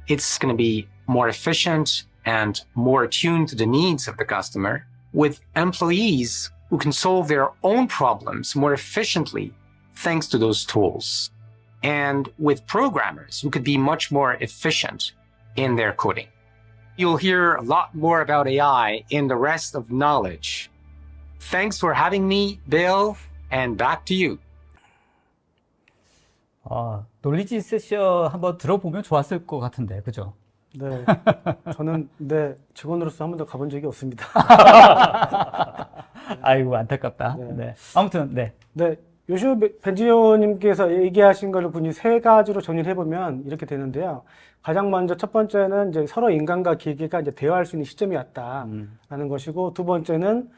It's going to be more efficient and more attuned to the needs of the customer, with employees who can solve their own problems more efficiently thanks to those tools, and with programmers who could be much more efficient in their coding. You'll hear a lot more about AI in the rest of Knowledge. Thanks for having me, Bill, and back to you. 놀리지 세션 한번 들어보면 좋았을 것 같은데, 그죠? 네, 저는 직원으로서 한 번도 가본 적이 없습니다. 아이고, 안타깝다. 네. 네. 아무튼, 네. 네, 요슈 벤지오님께서 얘기하신 걸 분이 세 가지로 정리를 해보면 이렇게 되는데요. 가장 먼저 첫 번째는 이제 서로 인간과 기계가 이제 대화할 수 있는 시점이었다라는 것이고, 두 번째는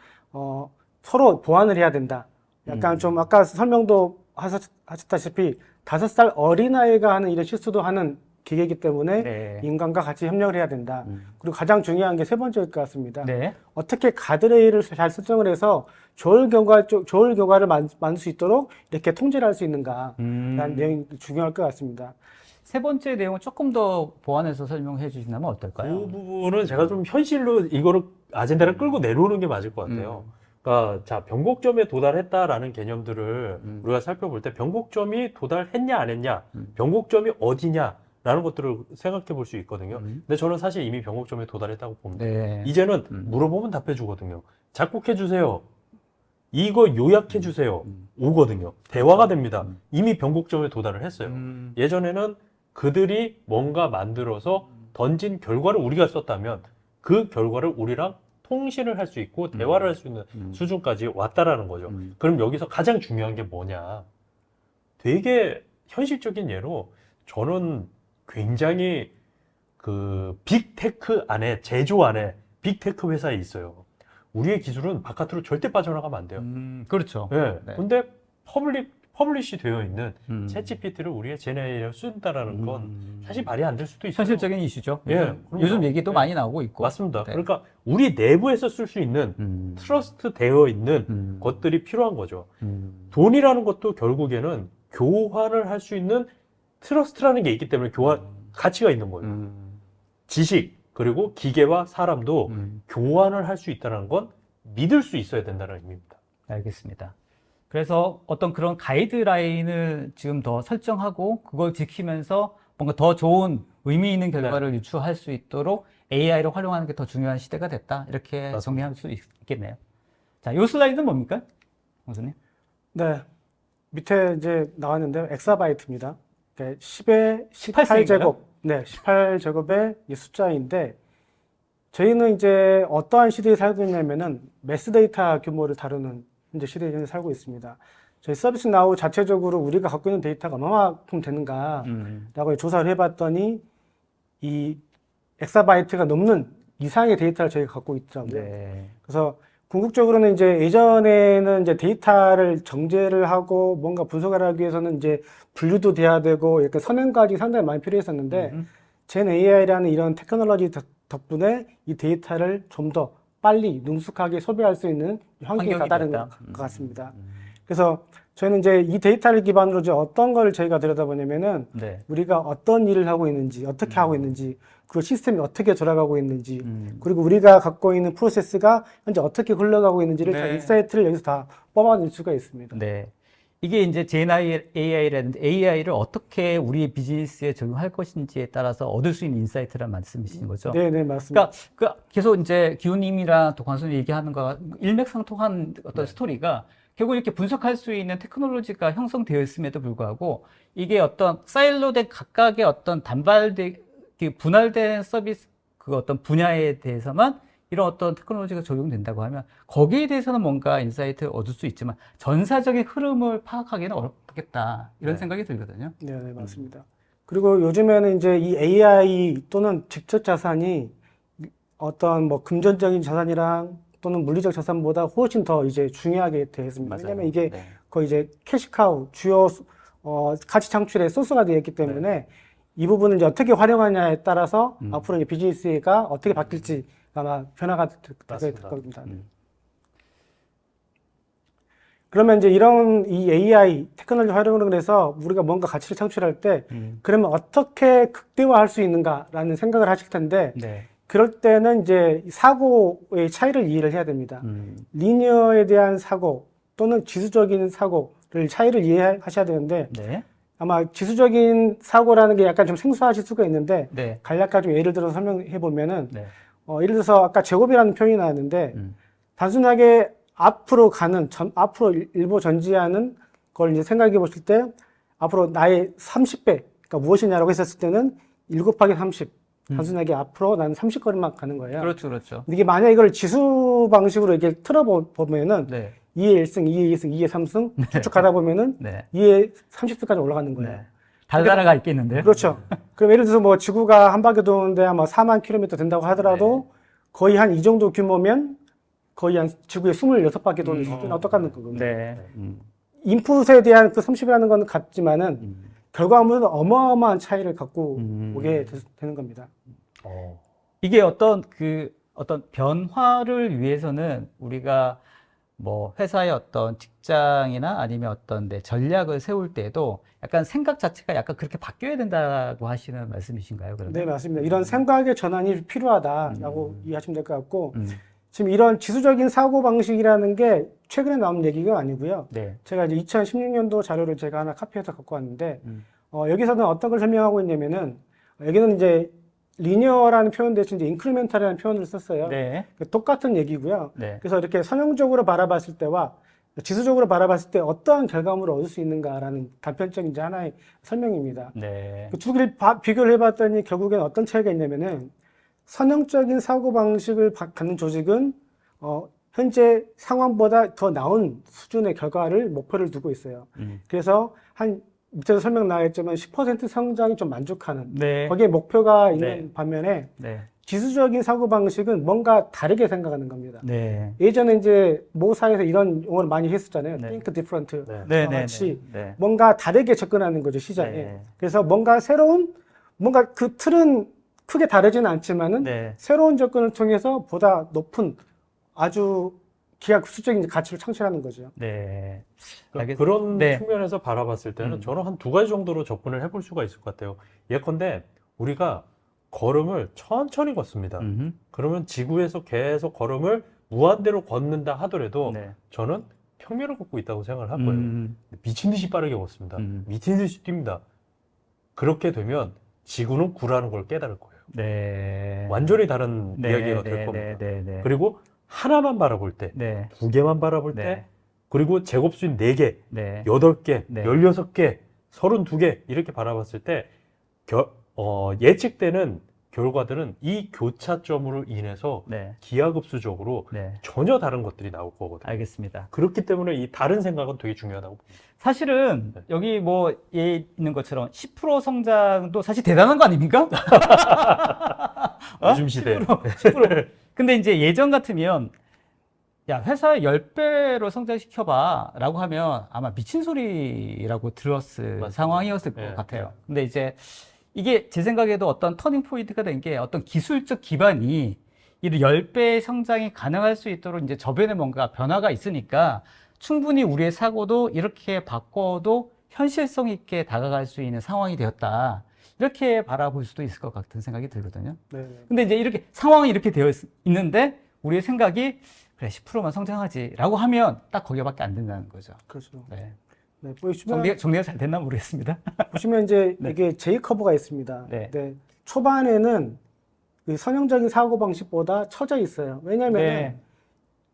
서로 보완을 해야 된다. 약간 좀 아까 설명도 하셨다시피 5살 어린아이가 하는 이런 실수도 하는 기계이기 때문에 네. 인간과 같이 협력을 해야 된다. 그리고 가장 중요한 게 세 번째일 것 같습니다. 네. 어떻게 가드레일을 잘 설정을 해서 좋을 결과를 만들 수 있도록 이렇게 통제를 할 수 있는가라는 내용이 중요할 것 같습니다. 세 번째 내용을 조금 더 보완해서 설명해 주신다면 어떨까요? 그 부분은 제가 좀 현실로 이거를 아젠다를 끌고 내려오는 게 맞을 것 같아요. 그러니까 자, 변곡점에 도달했다라는 개념들을 우리가 살펴볼 때 변곡점이 도달했냐 안 했냐, 변곡점이 어디냐라는 것들을 생각해 볼 수 있거든요. 근데 저는 사실 이미 변곡점에 도달했다고 봅니다. 네. 이제는 물어보면 답해 주거든요. 작곡해 주세요. 이거 요약해 주세요. 오거든요. 대화가 됩니다. 이미 변곡점에 도달을 했어요. 예전에는 그들이 뭔가 만들어서 던진 결과를 우리가 썼다면 그 결과를 우리랑 통신을 할 수 있고 대화를 할 수 있는 수준까지 왔다라는 거죠. 그럼 여기서 가장 중요한 게 뭐냐? 되게 현실적인 예로 저는 굉장히 그 빅테크 안에, 제조 안에 빅테크 회사에 있어요. 우리의 기술은 바깥으로 절대 빠져나가면 안 돼요. 그렇죠. 네. 네. 근데 퍼블리시 되어 있는 챗GPT를 우리의 제네이에 쓴다라는 건 사실 말이 안 될 수도 있어요. 현실적인 이슈죠. 예, 요즘 얘기도 예. 많이 나오고 있고. 맞습니다. 네. 그러니까 우리 내부에서 쓸 수 있는 트러스트 되어 있는 것들이 필요한 거죠. 돈이라는 것도 결국에는 교환을 할 수 있는 트러스트라는 게 있기 때문에 교환 가치가 있는 거예요. 지식 그리고 기계와 사람도 교환을 할 수 있다는 건 믿을 수 있어야 된다는 의미입니다. 알겠습니다. 그래서 어떤 그런 가이드라인을 지금 더 설정하고 그걸 지키면서 뭔가 더 좋은 의미 있는 결과를 유추할 수 있도록 AI를 활용하는 게 더 중요한 시대가 됐다. 이렇게 맞습니다. 정리할 수 있겠네요. 자, 이 슬라이드는 뭡니까? 교수님? 네. 밑에 이제 나왔는데요. 엑사바이트입니다. 그러니까 10의 18 18제곱. 네, 18제곱의 이 숫자인데, 저희는 이제 어떠한 시대에 살고 있냐면은, 매스 데이터 규모를 다루는 현재 시대에 살고 있습니다. 저희 서비스 나우 자체적으로 우리가 갖고 있는 데이터가 얼마만큼 되는가라고 조사를 해봤더니, 이 엑사바이트가 넘는 이상의 데이터를 저희가 갖고 있더라고요. 네. 그래서 궁극적으로는 이제 예전에는 이제 데이터를 정제를 하고 뭔가 분석을 하기 위해서는 이제 분류도 돼야 되고 약간 선행까지 상당히 많이 필요했었는데 젠 AI라는 이런 테크놀로지 덕분에 이 데이터를 좀 더 빨리 능숙하게 소비할 수 있는 환경이 환경이 다다른 됐다. 것 같습니다. 그래서 저희는 이제 이 데이터를 기반으로 이제 어떤 걸 저희가 들여다보냐면은 네. 우리가 어떤 일을 하고 있는지, 어떻게 하고 있는지, 그리고 시스템이 어떻게 돌아가고 있는지, 음. 그리고 우리가 갖고 있는 프로세스가 현재 어떻게 흘러가고 있는지를 다 네. 인사이트를 여기서 다 뽑아낼 수가 있습니다. 네. 이게 이제 Gen AI라든지 AI를 어떻게 우리 비즈니스에 적용할 것인지에 따라서 얻을 수 있는 인사이트란 말씀이신 거죠? 네, 네, 맞습니다. 그러니까 계속 이제 기훈님이랑 또 광수님 얘기하는 거가 일맥상통한 어떤 스토리가 결국 이렇게 분석할 수 있는 테크놀로지가 형성되어 있음에도 불구하고 이게 어떤 사일로된 각각의 어떤 분할된 서비스 그 어떤 분야에 대해서만 이런 어떤 테크놀로지가 적용된다고 하면 거기에 대해서는 뭔가 인사이트를 얻을 수 있지만 전사적인 흐름을 파악하기는 어렵겠다 이런 생각이 들거든요. 네, 네, 맞습니다. 그리고 요즘에는 이제 이 AI 또는 직접 자산이 어떤 뭐 금전적인 자산이랑 또는 물리적 자산보다 훨씬 더 이제 중요하게 되었습니다. 맞아요. 왜냐하면 이게 네. 거의 이제 캐시카우 주요 가치 창출의 소스가 되어 있기 때문에 이 부분을 이제 어떻게 활용하냐에 따라서 앞으로 이제 비즈니스가 어떻게 바뀔지 아마 변화가 될 겁니다. 그러면 이제 이런 이 AI 테크놀로지 활용을 해서 우리가 뭔가 가치를 창출할 때 그러면 어떻게 극대화할 수 있는가라는 생각을 하실 텐데 네. 그럴 때는 이제 사고의 차이를 이해를 해야 됩니다. 리니어에 대한 사고 또는 지수적인 사고를 차이를 이해하셔야 되는데 네. 아마 지수적인 사고라는 게 약간 좀 생소하실 수가 있는데 네. 간략하게 좀 예를 들어서 설명해 보면은 네. 예를 들어서 아까 제곱이라는 표현이 나왔는데 단순하게 앞으로 앞으로 일보 전지하는 걸 이제 생각해 보실 때 앞으로 나의 30배 그러니까 무엇이냐라고 했었을 때는 1 곱하기 30 단순하게 앞으로 나는 30걸음만 가는 거예요. 그렇죠, 그렇죠. 근데 이게 만약 이걸 지수 방식으로 이렇게 틀어보면은 네. 2의 1승, 2의 2승, 2의 3승 쭉 가다 보면은 네. 2의 30승까지 올라가는 거예요. 네. 달나라가 있겠는데요? 그렇죠. 그럼 예를 들어서 뭐 지구가 한 바퀴 도는데 아마 4만 킬로미터 된다고 하더라도 거의 한 이 정도 규모면 거의 한 지구의 26바퀴 도는 수준이나 똑같은 거거든요. 네. 인풋에 대한 그 30이라는 건 같지만은 결과물은 어마어마한 차이를 갖고 오게 되는 겁니다. 이게 어떤 변화를 위해서는 우리가 뭐 회사의 어떤 직장이나 아니면 어떤 전략을 세울 때도 약간 생각 자체가 약간 그렇게 바뀌어야 된다고 하시는 말씀이신가요? 그러면? 네, 맞습니다. 이런 생각의 전환이 필요하다라고 이해하시면 될 것 같고 지금 이런 지수적인 사고 방식이라는 게 최근에 나온 얘기가 아니고요. 네. 제가 이제 2016년도 자료를 제가 하나 카피해서 갖고 왔는데 여기서는 어떤 걸 설명하고 있냐면은 여기는 이제 리니어라는 표현 대신 이제 인크리멘탈이라는 표현을 썼어요. 네. 똑같은 얘기고요. 네. 그래서 이렇게 선형적으로 바라봤을 때와 지수적으로 바라봤을 때 어떠한 결과물을 얻을 수 있는가라는 단편적인 이제 하나의 설명입니다. 네. 그 두 개를 비교를 해봤더니 결국엔 어떤 차이가 있냐면은 선형적인 사고 방식을 갖는 조직은 현재 상황보다 더 나은 수준의 결과를 목표를 두고 있어요. 그래서 한 밑에서 설명 나왔지만 10% 성장이 좀 만족하는 네. 거기에 목표가 있는 네. 반면에 네. 지수적인 사고 방식은 뭔가 다르게 생각하는 겁니다. 네. 예전에 이제 모사에서 이런 용어를 많이 했었잖아요. 네. Think different. 네. 네. 같이 네. 뭔가 다르게 접근하는 거죠, 시장에. 네. 그래서 뭔가 그 틀은 크게 다르지는 않지만은 네. 새로운 접근을 통해서 보다 높은 아주 기하급수적인 가치를 창출하는 거죠. 네. 그러니까 그런 네. 측면에서 바라봤을 때는 저는 한 두 가지 정도로 접근을 해볼 수가 있을 것 같아요. 예컨대 우리가 걸음을 천천히 걷습니다. 그러면 지구에서 계속 걸음을 무한대로 걷는다 하더라도 네. 저는 평면을 걷고 있다고 생각을 할 거예요. 미친 듯이 빠르게 걷습니다. 미친 듯이 뜁니다. 그렇게 되면 지구는 9라는 걸 깨달을 거예요. 네. 완전히 다른 네, 이야기가 네, 될 겁니다. 네, 네, 네. 그리고 하나만 바라볼 때, 네. 2개만 바라볼 때, 네. 그리고 제곱수인 4개, 네. 8개, 네. 16개, 32개 이렇게 바라봤을 때 예측되는 결과들은 이 교차점으로 인해서 네. 기하급수적으로 네. 전혀 다른 것들이 나올 거거든요. 알겠습니다. 그렇기 때문에 이 다른 생각은 되게 중요하다고 봅니다. 사실은 네. 여기 뭐 예 있는 것처럼 10% 성장도 사실 대단한 거 아닙니까? 요즘 시대에. 10%. 근데 이제 예전 같으면 야, 회사에 10배로 성장시켜봐 라고 하면 아마 미친 소리라고 들었을 맞습니다. 상황이었을 것 네. 같아요. 근데 이제 이게 제 생각에도 어떤 터닝 포인트가 된 게 어떤 기술적 기반이 이 10배의 성장이 가능할 수 있도록 이제 저변에 뭔가 변화가 있으니까 충분히 우리의 사고도 이렇게 바꿔도 현실성 있게 다가갈 수 있는 상황이 되었다. 이렇게 바라볼 수도 있을 것 같은 생각이 들거든요. 네. 근데 이제 이렇게 상황이 이렇게 되어 있는데 우리의 생각이 그래 10%만 성장하지라고 하면 딱 거기밖에 안 된다는 거죠. 그렇죠. 네. 네, 보시면 정리가 잘 됐나 모르겠습니다. 보시면 이제 네. 이게 J 커브가 있습니다. 네. 네. 초반에는 그 선형적인 사고 방식보다 처져 있어요. 왜냐하면 네.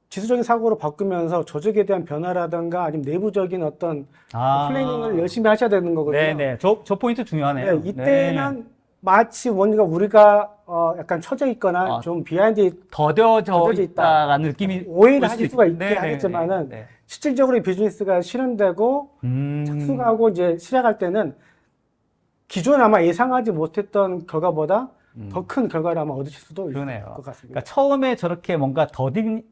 지수적인 사고로 바꾸면서 조직에 대한 변화라든가 아니면 내부적인 어떤 플래닝을 열심히 하셔야 되는 거거든요. 네네. 저 포인트 중요하네요. 네, 이때는 마치 뭔가 우리가 약간 처져 있거나 좀 비하인드 더뎌져 있다라는 느낌이 오해를 올 하실 수도 수가 있- 있긴 네, 하겠지만은 네, 네. 실질적으로 이 비즈니스가 실현되고 착수하고 이제 시작할 때는 기존에 아마 예상하지 못했던 결과보다 더 큰 결과를 아마 얻으실 수도 있을 그러네요. 것 같습니다. 그러니까 처음에 저렇게 뭔가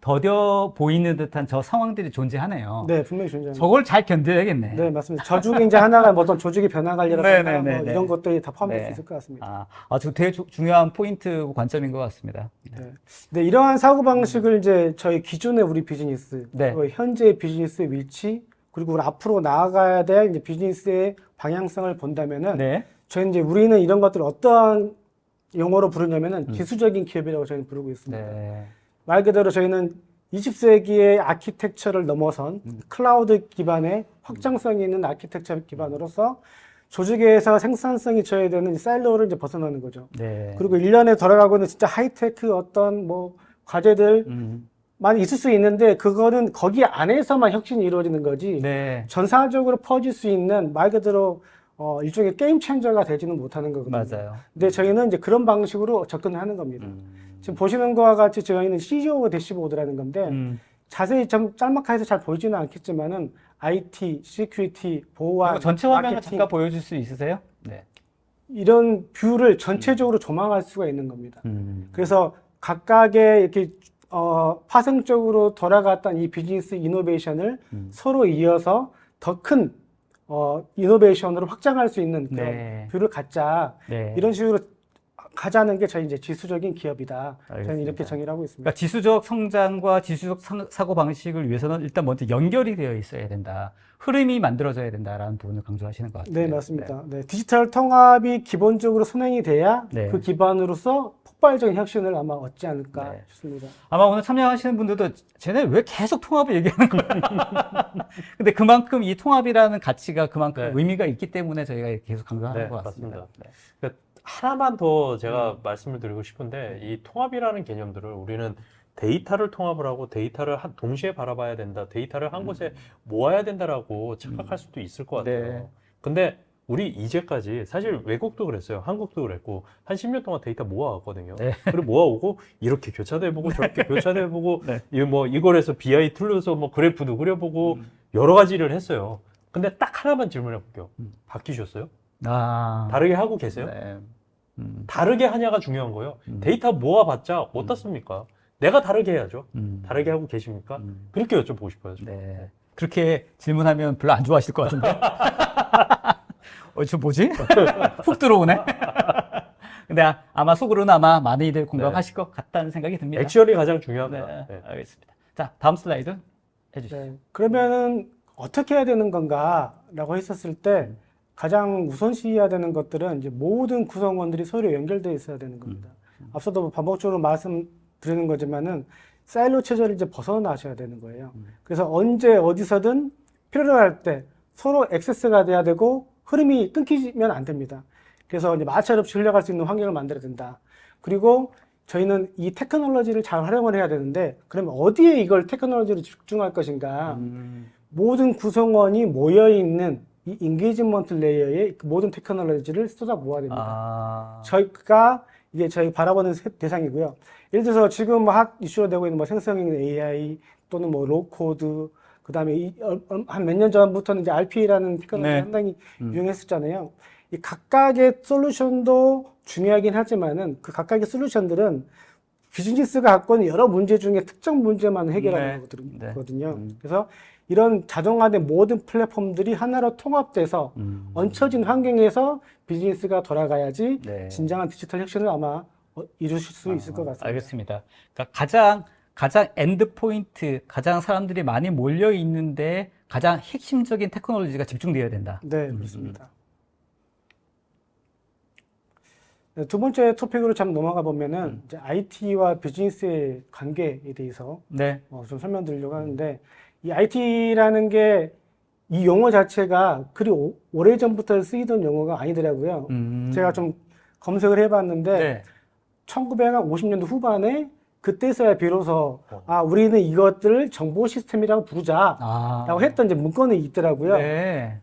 더뎌 보이는 듯한 저 상황들이 존재하네요. 네, 분명히 존재합니다. 저걸 잘 견뎌야겠네. 네, 맞습니다. 저 중에 이제 하나가 뭐 어떤 조직의 변화 관리라든가 네, 네, 네, 뭐 네. 이런 것들이 다 포함될 네. 수 있을 것 같습니다. 저 되게 중요한 포인트 관점인 것 같습니다. 네. 네, 이러한 사고 방식을 이제 저희 기존의 우리 비즈니스, 네. 그리고 현재의 비즈니스의 위치, 그리고 우리 앞으로 나아가야 될 이제 비즈니스의 방향성을 본다면은 네. 저희 이제 우리는 이런 것들을 어떠한 용어로 부르냐면은 기술적인 기업이라고 저희는 부르고 있습니다. 네. 말 그대로 저희는 20세기의 아키텍처를 넘어선 클라우드 기반의 확장성이 있는 아키텍처 기반으로서 조직에서 생산성이 줘야 되는 사일로를 이제 벗어나는 거죠. 네. 그리고 1년에 돌아가고 있는 진짜 하이테크 어떤 뭐 과제들 많이 있을 수 있는데 그거는 거기 안에서만 혁신이 이루어지는 거지 네. 전사적으로 퍼질 수 있는 말 그대로 일종의 게임 체인저가 되지는 못하는 거거든요. 맞아요. 근데 저희는 이제 그런 방식으로 접근을 하는 겁니다. 지금 보시는 것과 같이 저희는 CGO 대시보드라는 건데 자세히 좀 짤막해서 잘 보이지는 않겠지만은 IT, 시큐리티, 보안, 전체 화면을 마케팅 잠깐 보여줄 수 있으세요? 네. 이런 뷰를 전체적으로 조망할 수가 있는 겁니다. 그래서 각각의 이렇게 파생적으로 돌아갔던 이 비즈니스 이노베이션을 서로 이어서 더 큰 이노베이션으로 확장할 수 있는 그런 네. 뷰를 갖자. 네. 이런 식으로 가자는 게 저희 이제 지수적인 기업이다. 저는 알겠습니다. 이렇게 정의를 하고 있습니다. 그러니까 지수적 성장과 지수적 사고 방식을 위해서는 일단 먼저 연결이 되어 있어야 된다. 흐름이 만들어져야 된다라는 부분을 강조하시는 것 같아요. 네, 맞습니다. 네, 디지털 통합이 기본적으로 선행이 돼야 네. 그 기반으로서 폭발적인 혁신을 아마 얻지 않을까 네. 싶습니다. 아마 오늘 참여하시는 분들도 쟤네 왜 계속 통합을 얘기하는 거야? 근데 그만큼 이 통합이라는 가치가 그만큼 네. 의미가 있기 때문에 저희가 계속 강조하는 네, 것 같습니다. 맞습니다. 그러니까 하나만 더 제가 말씀을 드리고 싶은데 이 통합이라는 개념들을 우리는 데이터를 통합을 하고 데이터를 동시에 바라봐야 된다. 데이터를 한 곳에 모아야 된다라고 착각할 수도 있을 것 같아요. 네. 근데 우리 이제까지 사실 외국도 그랬어요. 한국도 그랬고 한 10년 동안 데이터 모아왔거든요. 네. 그리고 모아오고 이렇게 교차도 해보고 저렇게 교차도 해보고 네. 이걸 해서 BI 툴로서 뭐 그래프도 그려보고 여러 가지를 했어요. 근데 딱 하나만 질문해 볼게요. 바뀌셨어요? 다르게 하고 계세요? 네. 다르게 하냐가 중요한 거예요. 데이터 모아봤자 어떻습니까? 내가 다르게 해야죠. 다르게 하고 계십니까? 그렇게 여쭤보고 싶어요. 좀. 네. 그렇게 질문하면 별로 안 좋아하실 것 같은데. 저 뭐지? 훅 들어오네. 근데 아마 속으로는 아마 많이들 공감하실 것 같다는 생각이 듭니다. 액션이 가장 중요합니다. 네, 네. 알겠습니다. 자, 다음 슬라이드 해주시죠. 네. 그러면은 어떻게 해야 되는 건가라고 했었을 때 가장 우선시해야 되는 것들은 이제 모든 구성원들이 서로 연결되어 있어야 되는 겁니다. 앞서도 반복적으로 말씀드리는 거지만은 사일로 체제를 이제 벗어나셔야 되는 거예요. 그래서 언제 어디서든 필요로 할 때 서로 액세스가 돼야 되고 흐름이 끊기면 안 됩니다. 그래서 이제 마찰 없이 흘러갈 수 있는 환경을 만들어야 된다. 그리고 저희는 이 테크놀로지를 잘 활용을 해야 되는데 그러면 어디에 이걸 테크놀로지를 집중할 것인가? 모든 구성원이 모여 있는 이 인게이지먼트 레이어에 그 모든 테크놀로지를 쏟아 모아야 됩니다. 저희가 이게 저희 바라보는 대상이고요. 예를 들어서 지금 핫 이슈로 되고 있는 뭐 생성형 AI 또는 뭐 로코드 그다음에 한 몇 년 전부터는 이제 RPA라는 테크놀로지가 상당히 유행했었잖아요. 이 각각의 솔루션도 중요하긴 하지만은 그 각각의 솔루션들은 비즈니스가 갖고 있는 여러 문제 중에 특정 문제만 해결하는 거거든요. 그래서 이런 자동화된 모든 플랫폼들이 하나로 통합돼서 얹혀진 환경에서 비즈니스가 돌아가야지 진정한 디지털 혁신을 아마 이루실 수 있을 것 같습니다. 알겠습니다. 그러니까 가장 엔드 포인트, 가장 사람들이 많이 몰려 있는데 가장 핵심적인 테크놀로지가 집중되어야 된다. 네, 그렇습니다. 네, 두 번째 토픽으로 좀 넘어가 보면은 이제 IT와 비즈니스의 관계에 대해서 좀 설명드리려고 하는데 이 IT라는 게 이 용어 자체가 그리 오래전부터 쓰이던 용어가 아니더라고요. 제가 좀 검색을 해봤는데 1950년대 후반에 그때서야 비로소 우리는 이것들을 정보 시스템이라고 부르자라고 했던 이제 문건이 있더라고요.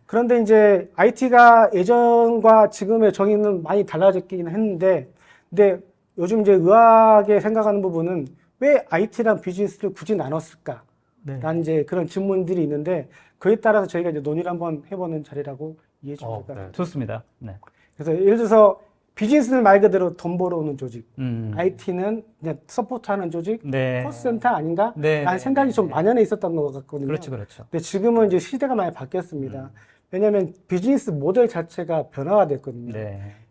그런데 이제 IT가 예전과 지금의 정의는 많이 달라졌긴 했는데, 근데 요즘 이제 의학에 생각하는 부분은 왜 IT랑 비즈니스를 굳이 나눴을까? 라는 이제 그런 질문들이 있는데, 그에 따라서 저희가 이제 논의를 한번 해보는 자리라고 이해해 주실 것 같아요. 좋습니다. 그래서 예를 들어서 비즈니스는 말 그대로 돈 벌어오는 조직, IT는 그냥 서포트하는 조직, 코스센터 아닌가? 라는 생각이 좀 만연해 있었던 것 같거든요. 그렇죠. 근데 지금은 이제 시대가 많이 바뀌었습니다. 왜냐하면 비즈니스 모델 자체가 변화가 됐거든요.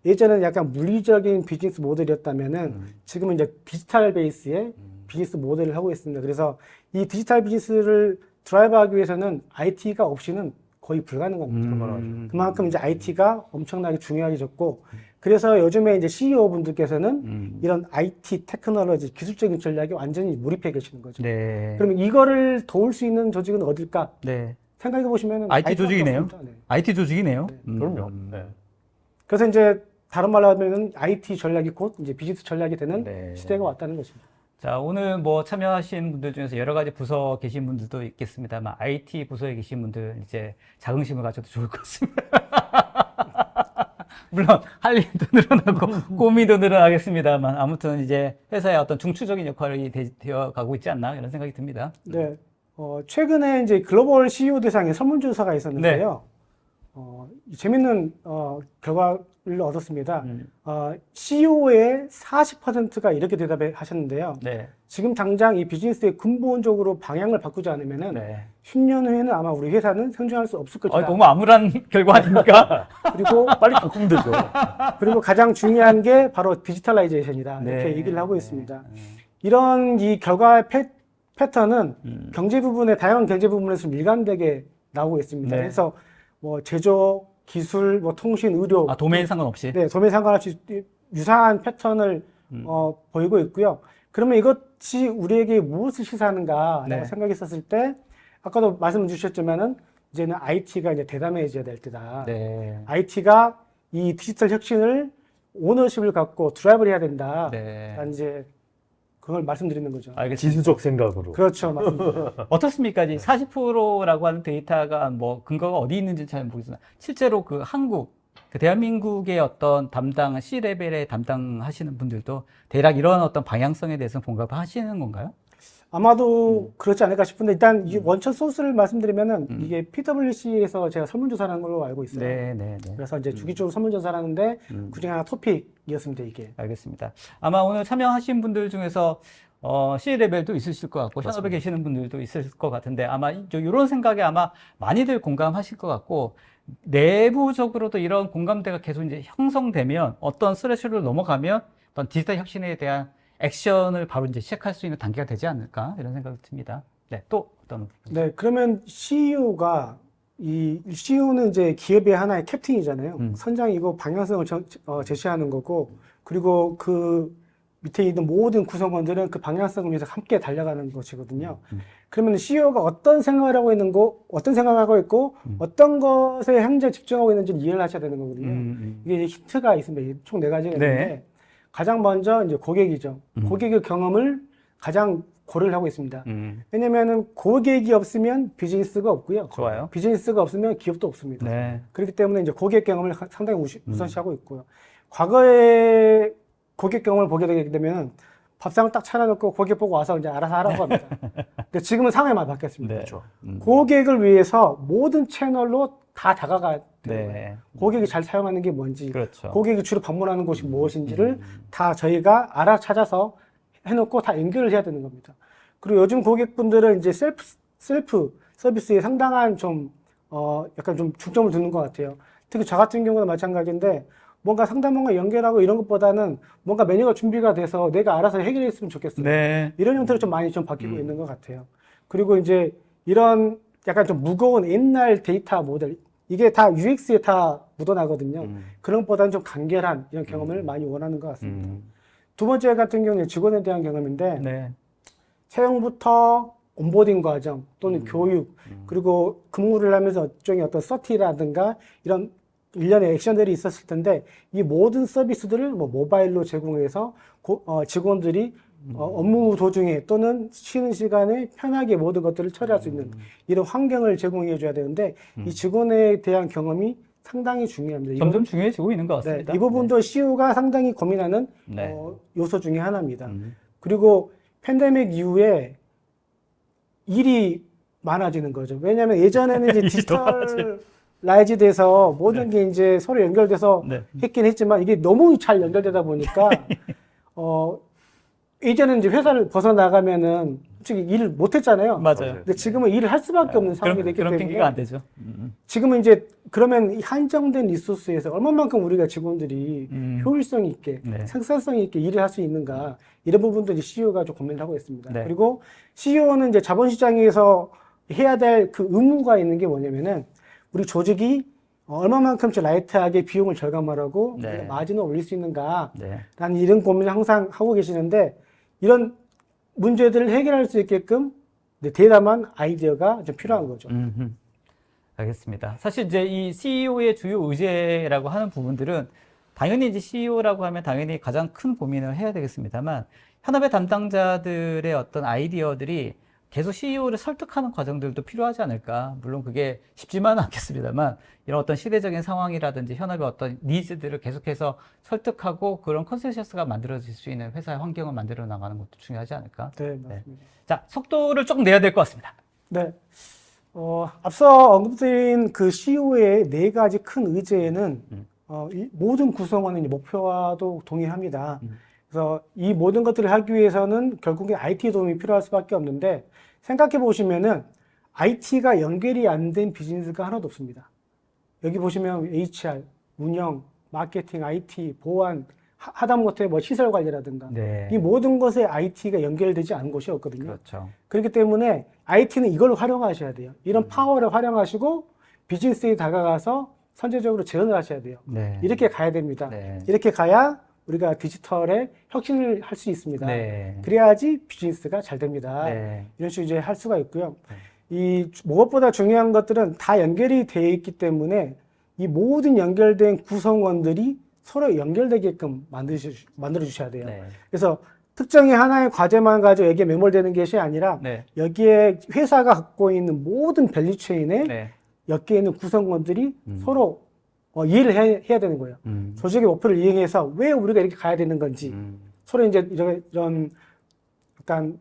예전에는 약간 물리적인 비즈니스 모델이었다면은 지금은 이제 디지털 베이스의 비즈니스 모델을 하고 있습니다. 그래서 이 디지털 비즈니스를 드라이브하기 위해서는 IT가 없이는 거의 불가능합니다. 그만큼 이제 IT가 엄청나게 중요해졌고, 그래서 요즘에 이제 CEO 분들께서는 이런 IT 테크놀로지 기술적인 전략에 완전히 몰입해 계시는 거죠. 그러면 이거를 도울 수 있는 조직은 어딜까? 생각해 보시면 IT 조직이네요. IT 조직이네요. 그럼요. 그래서 이제 다른 말로 하면 IT 전략이 곧 이제 비즈니스 전략이 되는 시대가 왔다는 것입니다. 자, 오늘 뭐 참여하신 분들 중에서 여러 가지 부서 계신 분들도 있겠습니다만 IT 부서에 계신 분들 이제 자긍심을 가져도 좋을 것 같습니다. 물론 할 일도 늘어나고 고민도 늘어나겠습니다만 아무튼 이제 회사의 어떤 중추적인 역할이 되어 가고 있지 않나 이런 생각이 듭니다. 네. 최근에 이제 글로벌 CEO 대상의 설문조사가 있었는데요. 재밌는 결과를 얻었습니다. CEO의 40%가 이렇게 대답하셨는데요. 지금 당장 이 비즈니스의 근본적으로 방향을 바꾸지 않으면은 10년 후에는 아마 우리 회사는 생존할 수 없을 것이다. 너무 암울한 결과 아닙니까? 그리고 빨리 바꾸면 되죠. 그리고 가장 중요한 게 바로 디지털라이제이션이다. 이렇게 얘기를 하고 있습니다. 이런 이 결과의 패턴은 경제 부분에 다양한 경제 부분에서 일관되게 나오고 있습니다. 그래서 뭐 제조, 기술, 뭐 통신, 의료 도메인 상관없이 도메인 상관없이 유사한 패턴을 보이고 있고요. 그러면 이것이 우리에게 무엇을 시사하는가라고 생각했었을 때 아까도 말씀 주셨지만은 이제는 IT가 이제 대담해져야 될 때다. IT가 이 디지털 혁신을 오너십을 갖고 드라이브를 해야 된다. 이제 그걸 말씀드리는 거죠. 지수적 생각으로. 그렇죠. 맞습니다. 어떻습니까? 40%라고 하는 데이터가 뭐 근거가 어디 있는지 잘 모르겠으나 실제로 그 한국, 그 대한민국의 어떤 담당, C-레벨에 담당하시는 분들도 대략 이런 어떤 방향성에 대해서 공감하시는 건가요? 아마도 그렇지 않을까 싶은데 일단 이 원천 소스를 말씀드리면은 이게 PwC에서 제가 설문조사를 하는 걸로 알고 있어요. 그래서 이제 주기적으로 설문조사를 하는데 그중에 하나 토픽이었습니다, 이게. 알겠습니다. 아마 오늘 참여하신 분들 중에서 C-레벨도 있으실 것 같고 현업에 계시는 분들도 있을 것 같은데 아마 이런 생각에 아마 많이들 공감하실 것 같고 내부적으로도 이런 공감대가 계속 이제 형성되면 어떤 스레시를 넘어가면 어떤 디지털 혁신에 대한 액션을 바로 이제 시작할 수 있는 단계가 되지 않을까 이런 생각이 듭니다. 또 어떤? 그러면 CEO가 이 CEO는 이제 기업의 하나의 캡틴이잖아요. 선장이고 방향성을 제시하는 거고 그리고 그 밑에 있는 모든 구성원들은 그 방향성을 위해서 함께 달려가는 것이거든요. 그러면 CEO가 어떤 생각을 하고 있는 거, 어떤 생각을 하고 있고, 어떤 것에 현재 집중하고 있는지를 이해를 하셔야 되는 거거든요. 이게 이제 힌트가 있습니다. 총 4가지가 있는데, 네. 가장 먼저 이제 고객이죠. 고객의 경험을 가장 고려를 하고 있습니다. 왜냐면은 고객이 없으면 비즈니스가 없고요. 좋아요. 비즈니스가 없으면 기업도 없습니다. 네. 그렇기 때문에 이제 고객 경험을 상당히 우선시하고 있고요. 과거에 고객 경험을 보게 되게 되면 밥상을 딱 차려놓고 고객 보고 와서 이제 알아서 하라고 합니다. 근데 지금은 상황이 많이 바뀌었습니다. 네. 그렇죠. 고객을 위해서 모든 채널로 다 다가가야 되는 거예요. 네. 고객이 잘 사용하는 게 뭔지, 그렇죠. 고객이 주로 방문하는 곳이 무엇인지를 다 저희가 알아찾아서 해놓고 다 연결을 해야 되는 겁니다. 그리고 요즘 고객분들은 이제 셀프 서비스에 상당한 좀, 약간 좀 중점을 두는 것 같아요. 특히 저 같은 경우는 마찬가지인데, 뭔가 상담원과 연결하고 이런 것보다는 뭔가 메뉴가 준비가 돼서 내가 알아서 해결했으면 좋겠어요. 네. 이런 형태로 좀 많이 좀 바뀌고 있는 것 같아요. 그리고 이제 이런 약간 좀 무거운 옛날 데이터 모델, 이게 다 UX에 다 묻어나거든요. 그런 것보다는 좀 간결한 이런 경험을 많이 원하는 것 같습니다. 두 번째 같은 경우는 직원에 대한 경험인데, 네. 채용부터 온보딩 과정 또는 교육, 그리고 근무를 하면서 일종의 어떤 서티라든가 이런 일련의 액션들이 있었을 텐데, 이 모든 서비스들을 뭐 모바일로 제공해서 직원들이 업무 도중에 또는 쉬는 시간에 편하게 모든 것들을 처리할 수 있는 이런 환경을 제공해 줘야 되는데, 이 직원에 대한 경험이 상당히 중요합니다. 점점 중요해지고 있는 것 네, 같습니다. 이 부분도 CEO가 상당히 고민하는 네. 요소 중에 하나입니다. 그리고 팬데믹 이후에 일이 많아지는 거죠. 왜냐하면 예전에는 이제 디지털 라이즈 돼서 모든 게 이제 서로 연결돼서 네. 했긴 했지만 이게 너무 잘 연결되다 보니까 예전에는 이제 회사를 벗어나가면은 솔직히 일을 못 했잖아요. 맞아요. 근데 지금은 일을 할 수밖에 없는 상황이 됐기 그런 때문에 핑계가 안 되죠. 지금은 이제 그러면 이 한정된 리소스에서 얼마만큼 우리가 직원들이 효율성 있게 네. 생산성 있게 일을 할 수 있는가, 이런 부분도 이제 CEO가 좀 고민을 하고 있습니다. 네. 그리고 CEO는 이제 자본시장에서 해야 될 그 의무가 있는 게 뭐냐면은 우리 조직이 얼마만큼 좀 라이트하게 비용을 절감하라고 네. 우리가 마진을 올릴 수 있는가 네. 라는 이런 고민을 항상 하고 계시는데, 이런 문제들을 해결할 수 있게끔 대담한 아이디어가 좀 필요한 거죠. 알겠습니다. 사실 이제 이 CEO의 주요 의제라고 하는 부분들은 당연히 이제 CEO라고 하면 당연히 가장 큰 고민을 해야 되겠습니다만, 현업의 담당자들의 어떤 아이디어들이 계속 CEO를 설득하는 과정들도 필요하지 않을까. 물론 그게 쉽지만은 않겠습니다만, 이런 어떤 시대적인 상황이라든지 현업의 어떤 니즈들을 계속해서 설득하고 그런 컨센서스가 만들어질 수 있는 회사의 환경을 만들어 나가는 것도 중요하지 않을까. 네, 맞습니다. 자, 속도를 조금 내야 될 것 같습니다. 네. 앞서 언급드린 그 CEO의 4가지 큰 의제에는 이 모든 구성원의 목표와도 동의합니다. 그래서 이 모든 것들을 하기 위해서는 결국에 IT 도움이 필요할 수밖에 없는데, 생각해 보시면은 IT가 연결이 안 된 비즈니스가 하나도 없습니다. 여기 보시면 HR, 운영, 마케팅, IT, 보안, 하다못해 뭐 시설 관리라든가 네. 이 모든 것에 IT가 연결되지 않은 곳이 없거든요. 그렇죠. 그렇기 때문에 IT는 이걸 활용하셔야 돼요. 이런 파워를 활용하시고 비즈니스에 다가가서 선제적으로 재현을 하셔야 돼요. 네. 이렇게 가야 됩니다. 네. 이렇게 가야 우리가 디지털에 혁신을 할 수 있습니다. 네. 그래야지 비즈니스가 잘 됩니다. 네. 이런 식으로 이제 할 수가 있고요. 이 무엇보다 중요한 것들은 다 연결이 되어 있기 때문에 이 모든 연결된 구성원들이 서로 연결되게끔 만들어 주셔야 돼요. 네. 그래서 특정의 하나의 과제만 가지고 여기에 매몰되는 것이 아니라 네. 여기에 회사가 갖고 있는 모든 밸류체인에 네. 엮여 있는 구성원들이 서로 이해를 해야 되는 거예요. 조직의 목표를 이행해서 왜 우리가 이렇게 가야 되는 건지 서로 이제 이런 약간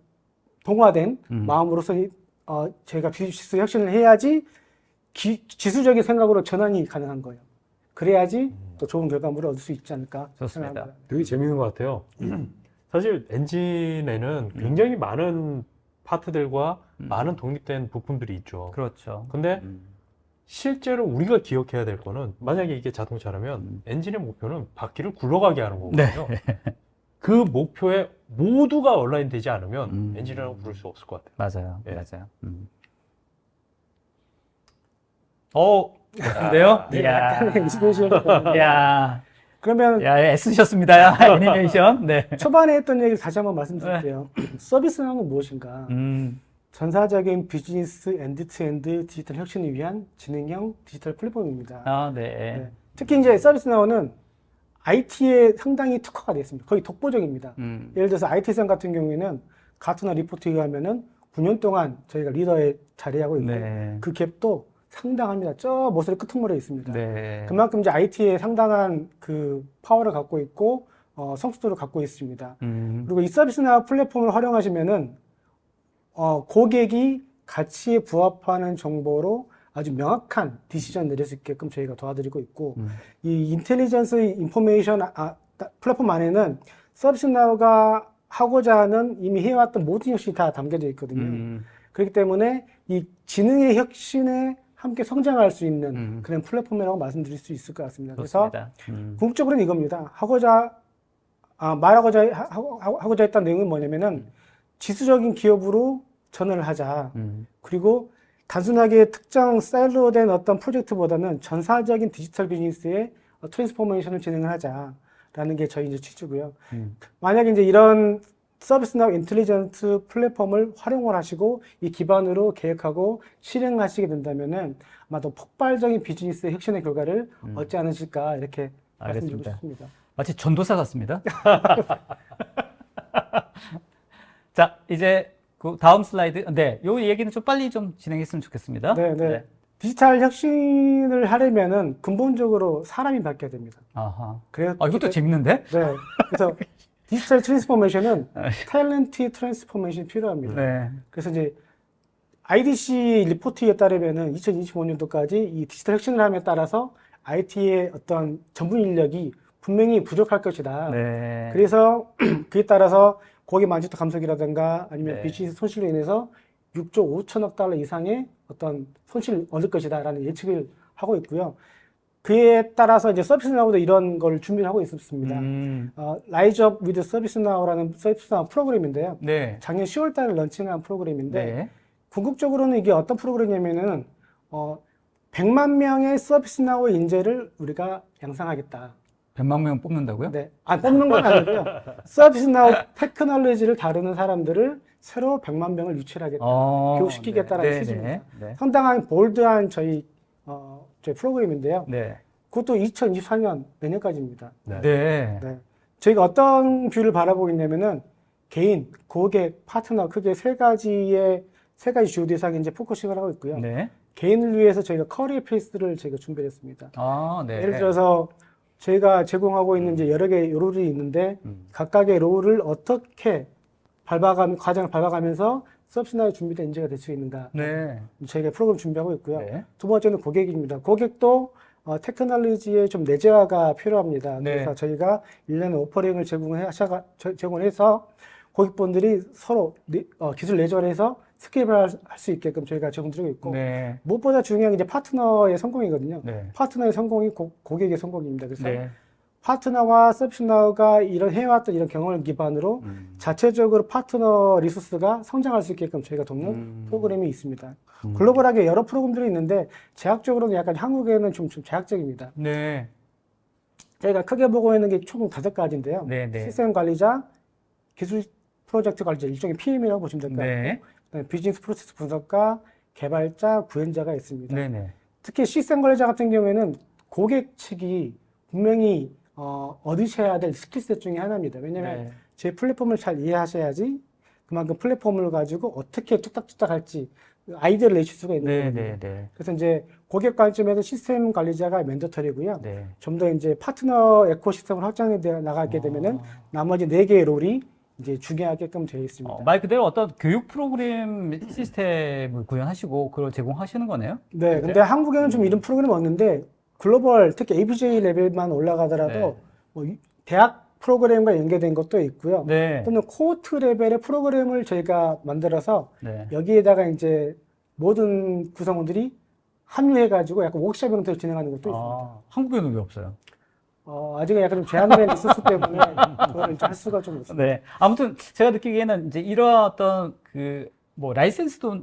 동화된 마음으로서 저희가 비즈니스 혁신을 해야지 지수적인 생각으로 전환이 가능한 거예요. 그래야지 또 좋은 결과물을 얻을 수 있지 않을까 좋습니다. 생각합니다. 되게 재밌는 것 같아요. 사실 엔진에는 굉장히 많은 파트들과 많은 독립된 부품들이 있죠. 그렇죠. 근데 실제로 우리가 기억해야 될 거는, 만약에 이게 자동차라면 엔진의 목표는 바퀴를 굴러가게 하는 거거든요. 그 목표에 모두가 온라인 되지 않으면 엔진이라고 부를 수 없을 것 같아요. 맞아요. 예. 맞아요. 좋은데요? 이야. 이야. 그러면 야, 애쓰셨습니다. 야, 애니메이션. 네. 초반에 했던 얘기를 다시 한번 말씀드릴게요. 서비스는 무엇인가? 전사적인 비즈니스 엔드-투-엔드 디지털 혁신을 위한 지능형 디지털 플랫폼입니다. 아, 네. 네. 특히 이제 서비스나우는 IT에 상당히 특화가 되어 있습니다. 거의 독보적입니다. 예를 들어서 IT생 같은 경우에는 가트너 리포트에 의하면은 9년 동안 저희가 리더에 자리하고 있고 네. 그 갭도 상당합니다. 저 모서리 끄트머리에 있습니다. 네. 그만큼 이제 IT에 상당한 그 파워를 갖고 있고 성숙도를 갖고 있습니다. 그리고 이 서비스나우 플랫폼을 활용하시면은 고객이 가치에 부합하는 정보로 아주 명확한 디시전 내릴 수 있게끔 저희가 도와드리고 있고 이 인텔리전스 인포메이션 플랫폼 안에는 서비스나우가 하고자 하는 이미 해왔던 모든 혁신이 다 담겨져 있거든요. 그렇기 때문에 이 지능의 혁신에 함께 성장할 수 있는 그런 플랫폼이라고 말씀드릴 수 있을 것 같습니다. 좋습니다. 그래서 궁극적으로는 이겁니다. 하고자 했던 내용은 뭐냐면은 지수적인 기업으로 전환을 하자. 그리고 단순하게 특정 사일로된 어떤 프로젝트보다는 전사적인 디지털 비즈니스의 트랜스포메이션을 진행을 하자라는 게 저희 이제 취지고요. 만약에 이제 이런 서비스나우 인텔리전트 플랫폼을 활용을 하시고 이 기반으로 계획하고 실행하시게 된다면은 아마 더 폭발적인 비즈니스 혁신의 결과를 얻지 않으실까 이렇게 말씀드리고 알겠습니다. 싶습니다. 마치 전도사 같습니다. 자, 이제 그 다음 슬라이드. 네, 요 얘기는 좀 빨리 좀 진행했으면 좋겠습니다. 네. 디지털 혁신을 하려면은 근본적으로 사람이 바뀌어야 됩니다. 아하. 그래서 이것도 재밌는데? 네. 그래서 디지털 트랜스포메이션은 탤런트 트랜스포메이션이 필요합니다. 네. 그래서 이제 IDC 리포트에 따르면은 2025년도까지 이 디지털 혁신을 함에 따라서 IT의 어떤 전문 인력이 분명히 부족할 것이다. 네. 그래서 그에 따라서 고객 만족도 감소기라든가 아니면 네. 비즈니스 손실로 인해서 6조 5천억 달러 이상의 어떤 손실을 얻을 것이다라는 예측을 하고 있고요. 그에 따라서 이제 서비스나우도 이런 걸 준비를 하고 있습니다. Rise Up with ServiceNow라는 서비스나우 프로그램인데요. 네. 작년 10월 달에 런칭한 프로그램인데 네. 궁극적으로는 이게 어떤 프로그램이냐면은 100만 명의 서비스나우 인재를 우리가 양성하겠다. 100만 명 뽑는다고요? 네. 뽑는 건 아니고요. 서비스나우 테크놀로지를 다루는 사람들을 새로 100만 명을 유치하겠다. 교육시키겠다라는 네. 취지입니다. 네. 상당한 볼드한 저희 프로그램인데요. 네. 그것도 2024년 내년까지입니다. 네. 네. 저희가 어떤 뷰를 바라보고 있냐면은 개인, 고객, 파트너 크게 세 가지 주요 대상에 이제 포커싱을 하고 있고요. 네. 개인을 위해서 저희가 커리어 페이스를 저희가 준비했습니다. 아, 네. 예를 들어서 저희가 제공하고 있는 이제 여러 개의 롤이 있는데 각각의 롤을 어떻게 과정을 밟아가면서 서비스나우 준비된 인재가 될 수 있는가. 네. 저희가 프로그램 준비하고 있고요. 네. 두 번째는 고객입니다. 고객도 테크놀로지의 좀 내재화가 필요합니다. 네. 그래서 저희가 1년에 오퍼링을 제공해서 고객분들이 서로 기술 내전해서 스케일을 할 수 있게끔 저희가 제공드리고 있고 네. 무엇보다 중요한 게 이제 파트너의 성공이거든요. 네. 파트너의 성공이 고객의 성공입니다. 그래서 네. 파트너와 서비스나우가 해왔던 이런 경험을 기반으로 자체적으로 파트너 리소스가 성장할 수 있게끔 저희가 돕는 프로그램이 있습니다. 글로벌하게 여러 프로그램들이 있는데 제약적으로는 약간 한국에는 좀 제약적입니다. 네. 저희가 크게 보고 있는 게 총 5가지인데요. 네. 네. 시스템 관리자, 기술 프로젝트 관리자, 일종의 PM이라고 보시면 될 것 같아요. 네. 그다음에 비즈니스 프로세스 분석가, 개발자, 구현자가 있습니다. 네. 네. 특히 시스템 관리자 같은 경우에는 고객 측이 분명히 얻으셔야 될 스킬셋 중에 하나입니다. 왜냐하면 네. 제 플랫폼을 잘 이해하셔야지 그만큼 플랫폼을 가지고 어떻게 뚝딱뚝딱 할지 아이디어를 내실 수가 있는 네. 거거든요. 네. 네. 그래서 이제 고객 관점에서 시스템 관리자가 맨더터리고요. 네. 좀 더 이제 파트너 에코시스템을 확장해 나가게 되면은 나머지 4개의 롤이 이제 중요하게끔 되어 있습니다. 말 그대로 어떤 교육 프로그램 시스템을 구현하시고 그걸 제공하시는 거네요? 네, 근데 한국에는 좀 이런 프로그램이 없는데 글로벌 특히 ABJ 레벨만 올라가더라도 네. 뭐 대학 프로그램과 연계된 것도 있고요. 네. 또는 코호트 레벨의 프로그램을 저희가 만들어서 네. 여기에다가 이제 모든 구성원들이 합류해가지고 약간 워크숍 형태로 진행하는 것도 있습니다. 한국에는 왜 없어요? 아직은 약간 좀 제한된 리소스 때문에 그걸 이제 할 수가 좀 없습니다. 네. 아무튼 제가 느끼기에는 이제 이러한 어떤 라이센스도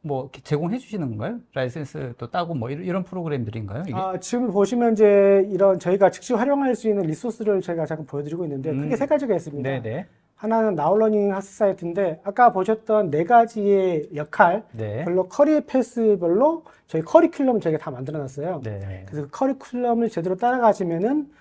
이렇게 제공해 주시는 건가요? 라이센스도 따고 이런 프로그램들인가요? 이게? 지금 보시면 이제 이런 저희가 즉시 활용할 수 있는 리소스를 저희가 잠깐 보여드리고 있는데 크게 3가지가 있습니다. 네네. 하나는 나우러닝 학습 사이트인데 아까 보셨던 네 가지의 역할 네. 별로 커리어 패스별로 저희 커리큘럼 저희가 다 만들어 놨어요. 네. 그래서 그 커리큘럼을 제대로 따라가시면은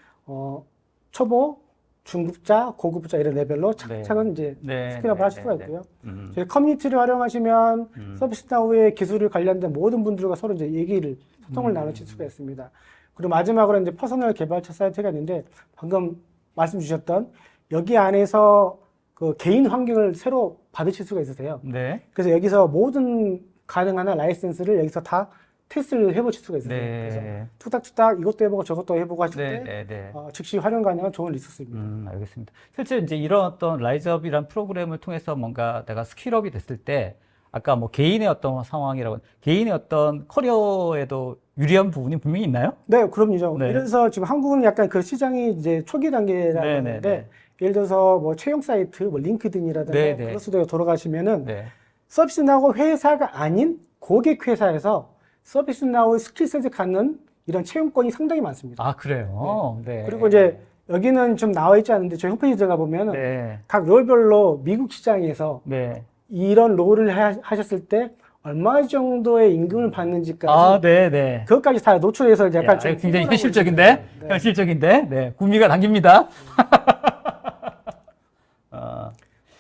초보, 중급자, 고급자 이런 레벨로 차근차근 이제 네. 스킬업을 하실 수가 네. 있고요. 음. 저희 커뮤니티를 활용하시면 서비스나우의 기술을 관련된 모든 분들과 서로 이제 얘기를 소통을 나누실 수가 있습니다. 그리고 마지막으로 이제 퍼스널 개발처 사이트가 있는데 방금 말씀 주셨던 여기 안에서 그 개인 환경을 새로 받으실 수가 있으세요. 네. 그래서 여기서 모든 가능한 라이센스를 여기서 다 테스트를 해보실 수가 있어요. 그래서 네. 툭닥툭닥 이것도 해보고 저것도 해보고 하실 네. 때 네. 네. 즉시 활용 가능한 좋은 리소스입니다. 알겠습니다. 실제 이제 이런 어떤 라이즈업이란 프로그램을 통해서 뭔가 내가 스킬업이 됐을 때 아까 뭐 개인의 어떤 상황이라고 개인의 어떤 커리어에도 유리한 부분이 분명히 있나요? 네, 그럼요. 네. 이래서 지금 한국은 약간 그 시장이 이제 초기 단계라고 네, 하는데 네, 네. 예를 들어서 뭐 채용 사이트, 뭐 링크드인이라든가 네, 네. 플러스도에 돌아가시면은 네. 서비스나우 회사가 아닌 고객 회사에서 서비스나우 스킬셋을 갖는 이런 채용권이 상당히 많습니다. 아, 그래요? 네. 그리고 이제 여기는 좀 나와 있지 않은데 저희 홈페이지 들어가 보면은 네. 각 롤별로 미국 시장에서 네. 이런 롤을 하셨을 때 얼마 정도의 임금을 받는지까지 아, 네, 네. 그것까지 다 노출해서 약간 야, 좀 굉장히 홍보를 현실적인데? 하고 있습니다. 네. 현실적인데? 네. 구미가 당깁니다.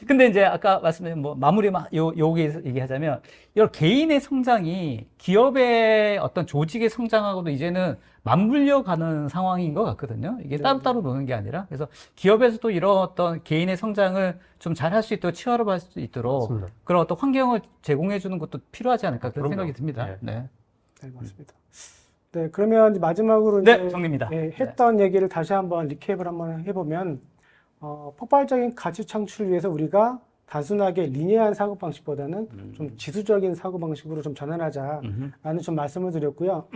근데 이제 아까 말씀드린 뭐 마무리 여기 얘기하자면 이런 개인의 성장이 기업의 어떤 조직의 성장하고도 이제는 맞물려 가는 상황인 것 같거든요. 이게 네. 따로따로 노는 게 아니라. 그래서 기업에서도 이런 어떤 개인의 성장을 좀 잘 할 수 있도록 치열업 할 수 있도록 맞습니다. 그런 어떤 환경을 제공해 주는 것도 필요하지 않을까 그런 그럼요. 생각이 듭니다. 네. 네. 네, 맞습니다. 네, 그러면 이제 마지막으로 네, 이제 정리입니다. 했던 얘기를 다시 한번 리캡을 한번 해보면 폭발적인 가치 창출을 위해서 우리가 단순하게 리니어한 사고 방식보다는 좀 지수적인 사고 방식으로 좀 전환하자라는 좀 말씀을 드렸고요.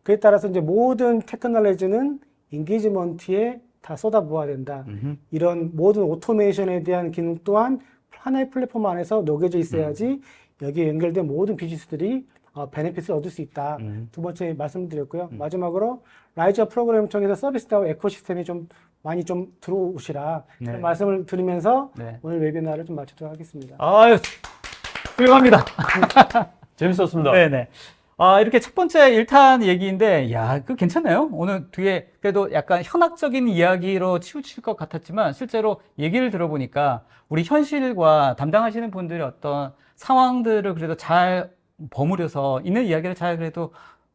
그에 따라서 이제 모든 테크놀로지는 인게이지먼트에 다 쏟아부어야 된다. 이런 모든 오토메이션에 대한 기능 또한 하나의 플랫폼 안에서 녹여져 있어야지 여기에 연결된 모든 비즈니스들이 베네핏을 얻을 수 있다. 두 번째 말씀드렸고요. 마지막으로 라이저 프로그램을 통해서 서비스나우 에코시스템이 좀 많이 좀 들어오시라. 네. 그런 말씀을 드리면서 네. 오늘 웨비나를 좀 마치도록 하겠습니다. 아유, 훌륭합니다. 재밌었습니다. 네네. 이렇게 첫 번째 1탄 얘기인데, 야, 그 괜찮네요. 오늘 뒤에 그래도 약간 현학적인 이야기로 치우칠 것 같았지만, 실제로 얘기를 들어보니까, 우리 현실과 담당하시는 분들의 어떤 상황들을 그래도 잘 버무려서 있는 이야기를 잘 그래도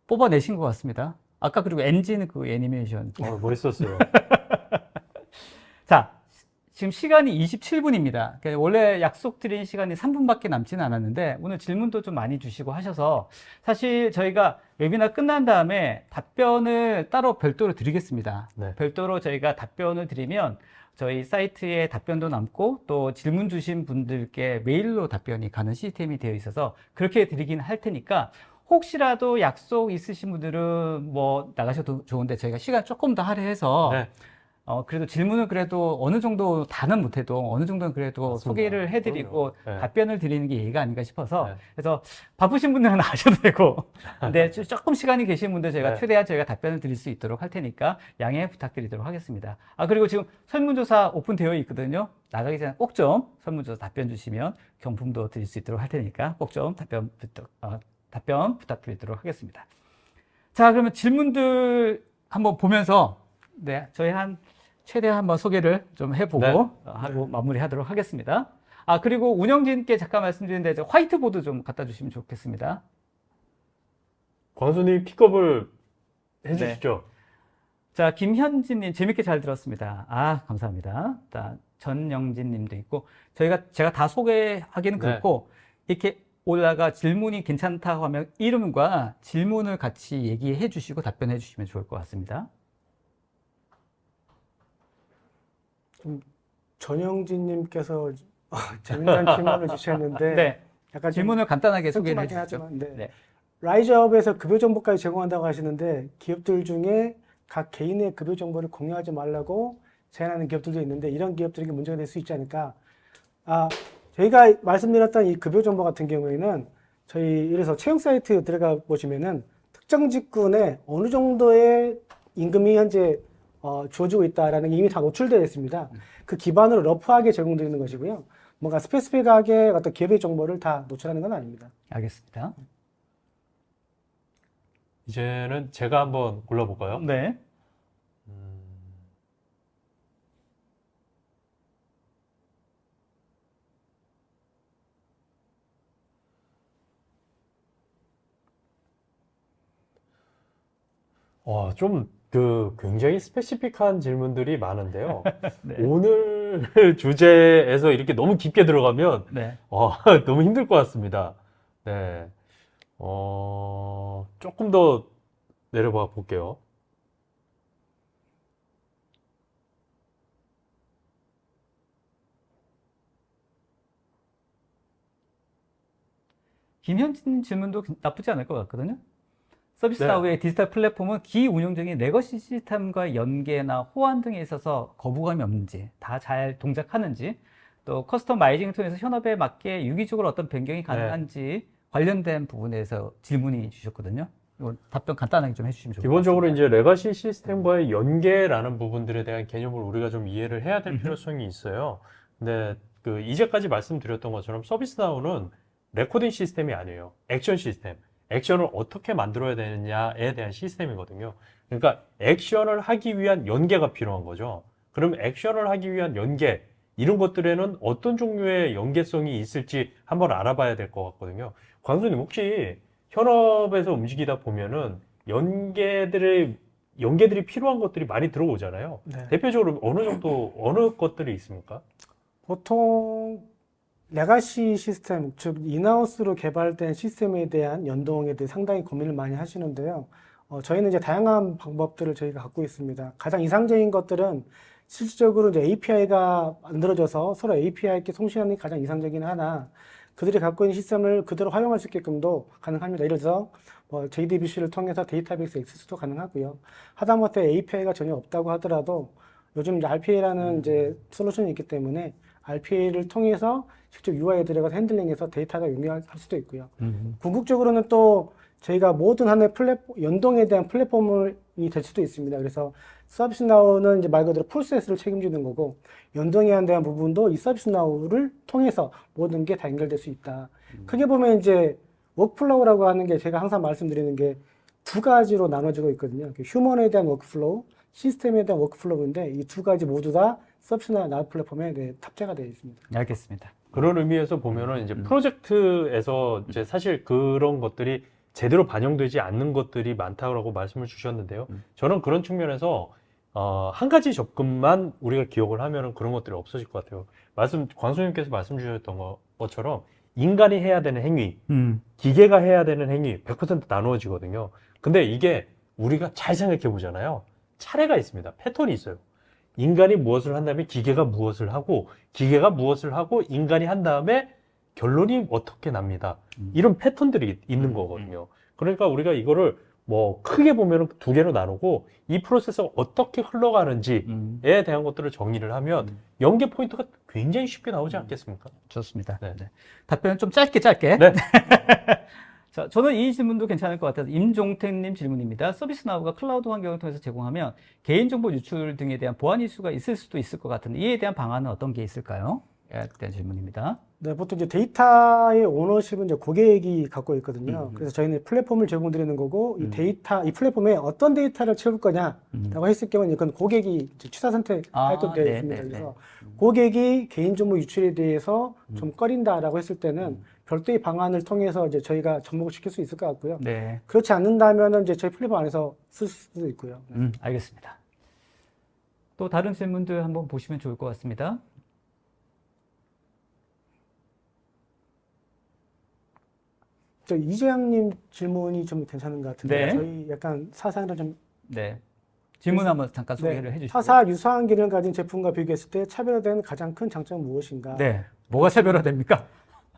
뽑아내신 것 같습니다. 아까 그리고 엔진 그 애니메이션. 멋있었어요. 자, 지금 시간이 27분입니다. 원래 약속드린 시간이 3분밖에 남지는 않았는데 오늘 질문도 좀 많이 주시고 하셔서 사실 저희가 웨비나 끝난 다음에 답변을 따로 별도로 드리겠습니다. 네. 별도로 저희가 답변을 드리면 저희 사이트에 답변도 남고 또 질문 주신 분들께 메일로 답변이 가는 시스템이 되어 있어서 그렇게 드리긴 할 테니까 혹시라도 약속 있으신 분들은 뭐 나가셔도 좋은데 저희가 시간 조금 더 할애해서 네. 그래도 질문을 그래도 어느 정도 다는 못해도 어느 정도는 그래도 맞습니다. 소개를 해드리고 그럼요. 네. 답변을 드리는 게 예의가 아닌가 싶어서 네. 그래서 바쁘신 분들은 나가셔도 되고 근데 조금 시간이 계신 분들 저희가 네. 최대한 저희가 답변을 드릴 수 있도록 할 테니까 양해 부탁드리도록 하겠습니다. 그리고 지금 설문조사 오픈되어 있거든요. 나가기 전에 꼭 좀 설문조사 답변 주시면 경품도 드릴 수 있도록 할 테니까 꼭 좀 답변 부탁드리도록 하겠습니다. 자, 그러면 질문들 한번 보면서 네, 저희 최대한 한번 소개를 좀 해보고 네. 하고 마무리하도록 하겠습니다. 그리고 운영진께 잠깐 말씀드리는데 저 화이트보드 좀 갖다 주시면 좋겠습니다. 광수님 픽업을 해주시죠. 자, 김현진님 재밌게 잘 들었습니다. 감사합니다. 자, 전영진님도 있고 제가 다 소개하기는 네. 그렇고 이렇게 올라가 질문이 괜찮다고 하면 이름과 질문을 같이 얘기해 주시고 답변해 주시면 좋을 것 같습니다. 전영진님께서 재미난 질문을 주셨는데 네, 약간 좀 질문을 간단하게 소개를 생뚱하긴 해주시죠. 하지만, 네. 네. 라이즈업에서 급여 정보까지 제공한다고 하시는데 기업들 중에 각 개인의 급여 정보를 공유하지 말라고 제안하는 기업들도 있는데 이런 기업들에게 문제가 될 수 있지 않을까? 저희가 말씀드렸던 이 급여 정보 같은 경우에는 저희 예를 들어서 채용 사이트 들어가 보시면은 특정 직군에 어느 정도의 임금이 현재 주어지고 있다라는 게 이미 다 노출되어 있습니다. 그 기반으로 러프하게 제공드리는 것이고요. 뭔가 스페시픽하게 어떤 기업의 정보를 다 노출하는 건 아닙니다. 알겠습니다. 이제는 제가 한번 골라볼까요? 네. 좀 굉장히 스페시픽한 질문들이 많은데요. 네. 오늘 주제에서 이렇게 너무 깊게 들어가면 네. 너무 힘들 것 같습니다. 네. 조금 더 내려봐 볼게요. 김현진 질문도 나쁘지 않을 것 같거든요. 서비스 네. 나우의 디지털 플랫폼은 기운용적인 레거시 시스템과 연계나 호환 등에 있어서 거부감이 없는지, 다 잘 동작하는지, 또 커스터마이징을 통해서 현업에 맞게 유기적으로 어떤 변경이 가능한지 관련된 부분에서 질문이 주셨거든요. 이거 답변 간단하게 좀 해주시면 좋을 것 기본적으로 같습니다. 이제 레가시 시스템과의 연계라는 부분들에 대한 개념을 우리가 좀 이해를 해야 될 필요성이 있어요. 근데 이제까지 말씀드렸던 것처럼 서비스나우는 레코딩 시스템이 아니에요. 액션 시스템. 액션을 어떻게 만들어야 되느냐에 대한 시스템이거든요. 그러니까 액션을 하기 위한 연계가 필요한 거죠. 그럼 액션을 하기 위한 연계, 이런 것들에는 어떤 종류의 연계성이 있을지 한번 알아봐야 될 것 같거든요. 광수님, 혹시 현업에서 움직이다 보면은 연계들이 필요한 것들이 많이 들어오잖아요. 네. 대표적으로 어느 것들이 있습니까? 보통 레가시 시스템, 즉 인하우스로 개발된 시스템에 대한 연동에 대해 상당히 고민을 많이 하시는데요. 저희는 이제 다양한 방법들을 저희가 갖고 있습니다. 가장 이상적인 것들은 실질적으로 이제 API가 만들어져서 서로 API께 송신하는 게 가장 이상적인 하나, 그들이 갖고 있는 시스템을 그대로 활용할 수 있게끔도 가능합니다. 예를 들어서 JDBC를 통해서 데이터베이스 액세스도 가능하고요. 하다못해 API가 전혀 없다고 하더라도 요즘 이제 RPA라는 이제 솔루션이 있기 때문에 RPA를 통해서 직접 UI에 들어가서 핸들링해서 데이터가 용이할 수도 있고요. 궁극적으로는 또 저희가 모든 하나의 연동에 대한 플랫폼이 될 수도 있습니다. 그래서 서비스나우는 이제 말 그대로 풀셋을 책임지는 거고, 연동에 대한 부분도 이 서비스나우를 통해서 모든 게 다 연결될 수 있다. 크게 보면 이제 워크플로우라고 하는 게 제가 항상 말씀드리는 게 두 가지로 나눠지고 있거든요. 휴먼에 대한 워크플로우, 시스템에 대한 워크플로우인데 이 두 가지 모두 다 서비스나우 플랫폼에 탑재가 되어 있습니다. 알겠습니다. 그런 의미에서 보면은 이제 프로젝트에서 이제 사실 그런 것들이 제대로 반영되지 않는 것들이 많다고 말씀을 주셨는데요. 저는 그런 측면에서 한 가지 접근만 우리가 기억을 하면은 그런 것들이 없어질 것 같아요. 광수님께서 말씀 주셨던 것처럼 인간이 해야 되는 행위, 기계가 해야 되는 행위 100% 나누어지거든요. 근데 이게 우리가 잘 생각해 보잖아요. 차례가 있습니다. 패턴이 있어요. 인간이 무엇을 한 다음에 기계가 무엇을 하고, 기계가 무엇을 하고 인간이 한 다음에 결론이 어떻게 납니다. 이런 패턴들이 있는 거거든요. 그러니까 우리가 이거를 크게 보면 두 개로 나누고 이 프로세스가 어떻게 흘러가는지에 대한 것들을 정리를 하면 연계 포인트가 굉장히 쉽게 나오지 않겠습니까? 좋습니다. 네. 네. 답변은 좀 짧게. 네. 자, 저는 이 질문도 괜찮을 것 같아서 임종택님 질문입니다. 서비스나우가 클라우드 환경을 통해서 제공하면 개인정보 유출 등에 대한 보안 이슈가 있을 수도 있을 것 같은데 이에 대한 방안은 어떤 게 있을까요? 에 대한 질문입니다. 네, 보통 이제 데이터의 오너십은 이제 고객이 갖고 있거든요. 그래서 저희는 플랫폼을 제공드리는 거고, 이 플랫폼에 어떤 데이터를 채울 거냐라고 했을 경우는 이건 고객이 이제 취사 선택할 것 되어 있습니다. 그래서 고객이 개인정보 유출에 대해서 좀 꺼린다라고 했을 때는 별도의 방안을 통해서 이제 저희가 접목을 시킬 수 있을 것 같고요. 네. 그렇지 않는다면은 이제 저희 플랫폼 안에서 쓸 수도 있고요. 알겠습니다. 또 다른 질문들 한번 보시면 좋을 것 같습니다. 이재양님 질문이 좀 괜찮은 것 같은데 네. 저희 약간 사상을 좀 네. 질문 한번 잠깐 소개를 해주시죠. 타사 유사한 기능을 가진 제품과 비교했을 때 차별화된 가장 큰 장점은 무엇인가? 네. 뭐가 차별화됩니까?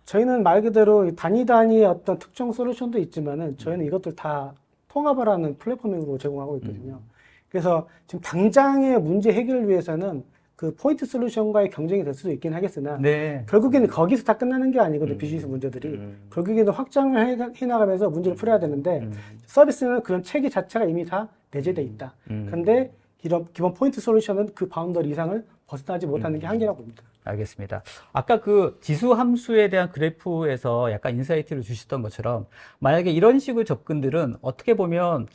저희는 말 그대로 단위의 어떤 특정 솔루션도 있지만은 저희는 이것들 다 통합을 하는 플랫폼으로 제공하고 있거든요. 그래서 지금 당장의 문제 해결을 위해서는 그 포인트 솔루션과의 경쟁이 될 수도 있긴 하겠으나 네. 결국에는 거기서 다 끝나는 게 아니거든요. 비즈니스 문제들이. 결국에는 확장을 해나가면서 문제를 풀어야 되는데 서비스는 그런 체계 자체가 이미 다 내재돼 있다. 그런데 이런 기본 포인트 솔루션은 그 바운더리 이상을 벗어나지 못하는 게 한계라고 봅니다. 알겠습니다. 아까 그 지수 함수에 대한 그래프에서 약간 인사이트를 주셨던 것처럼 만약에 이런 식의 접근들은 어떻게 보면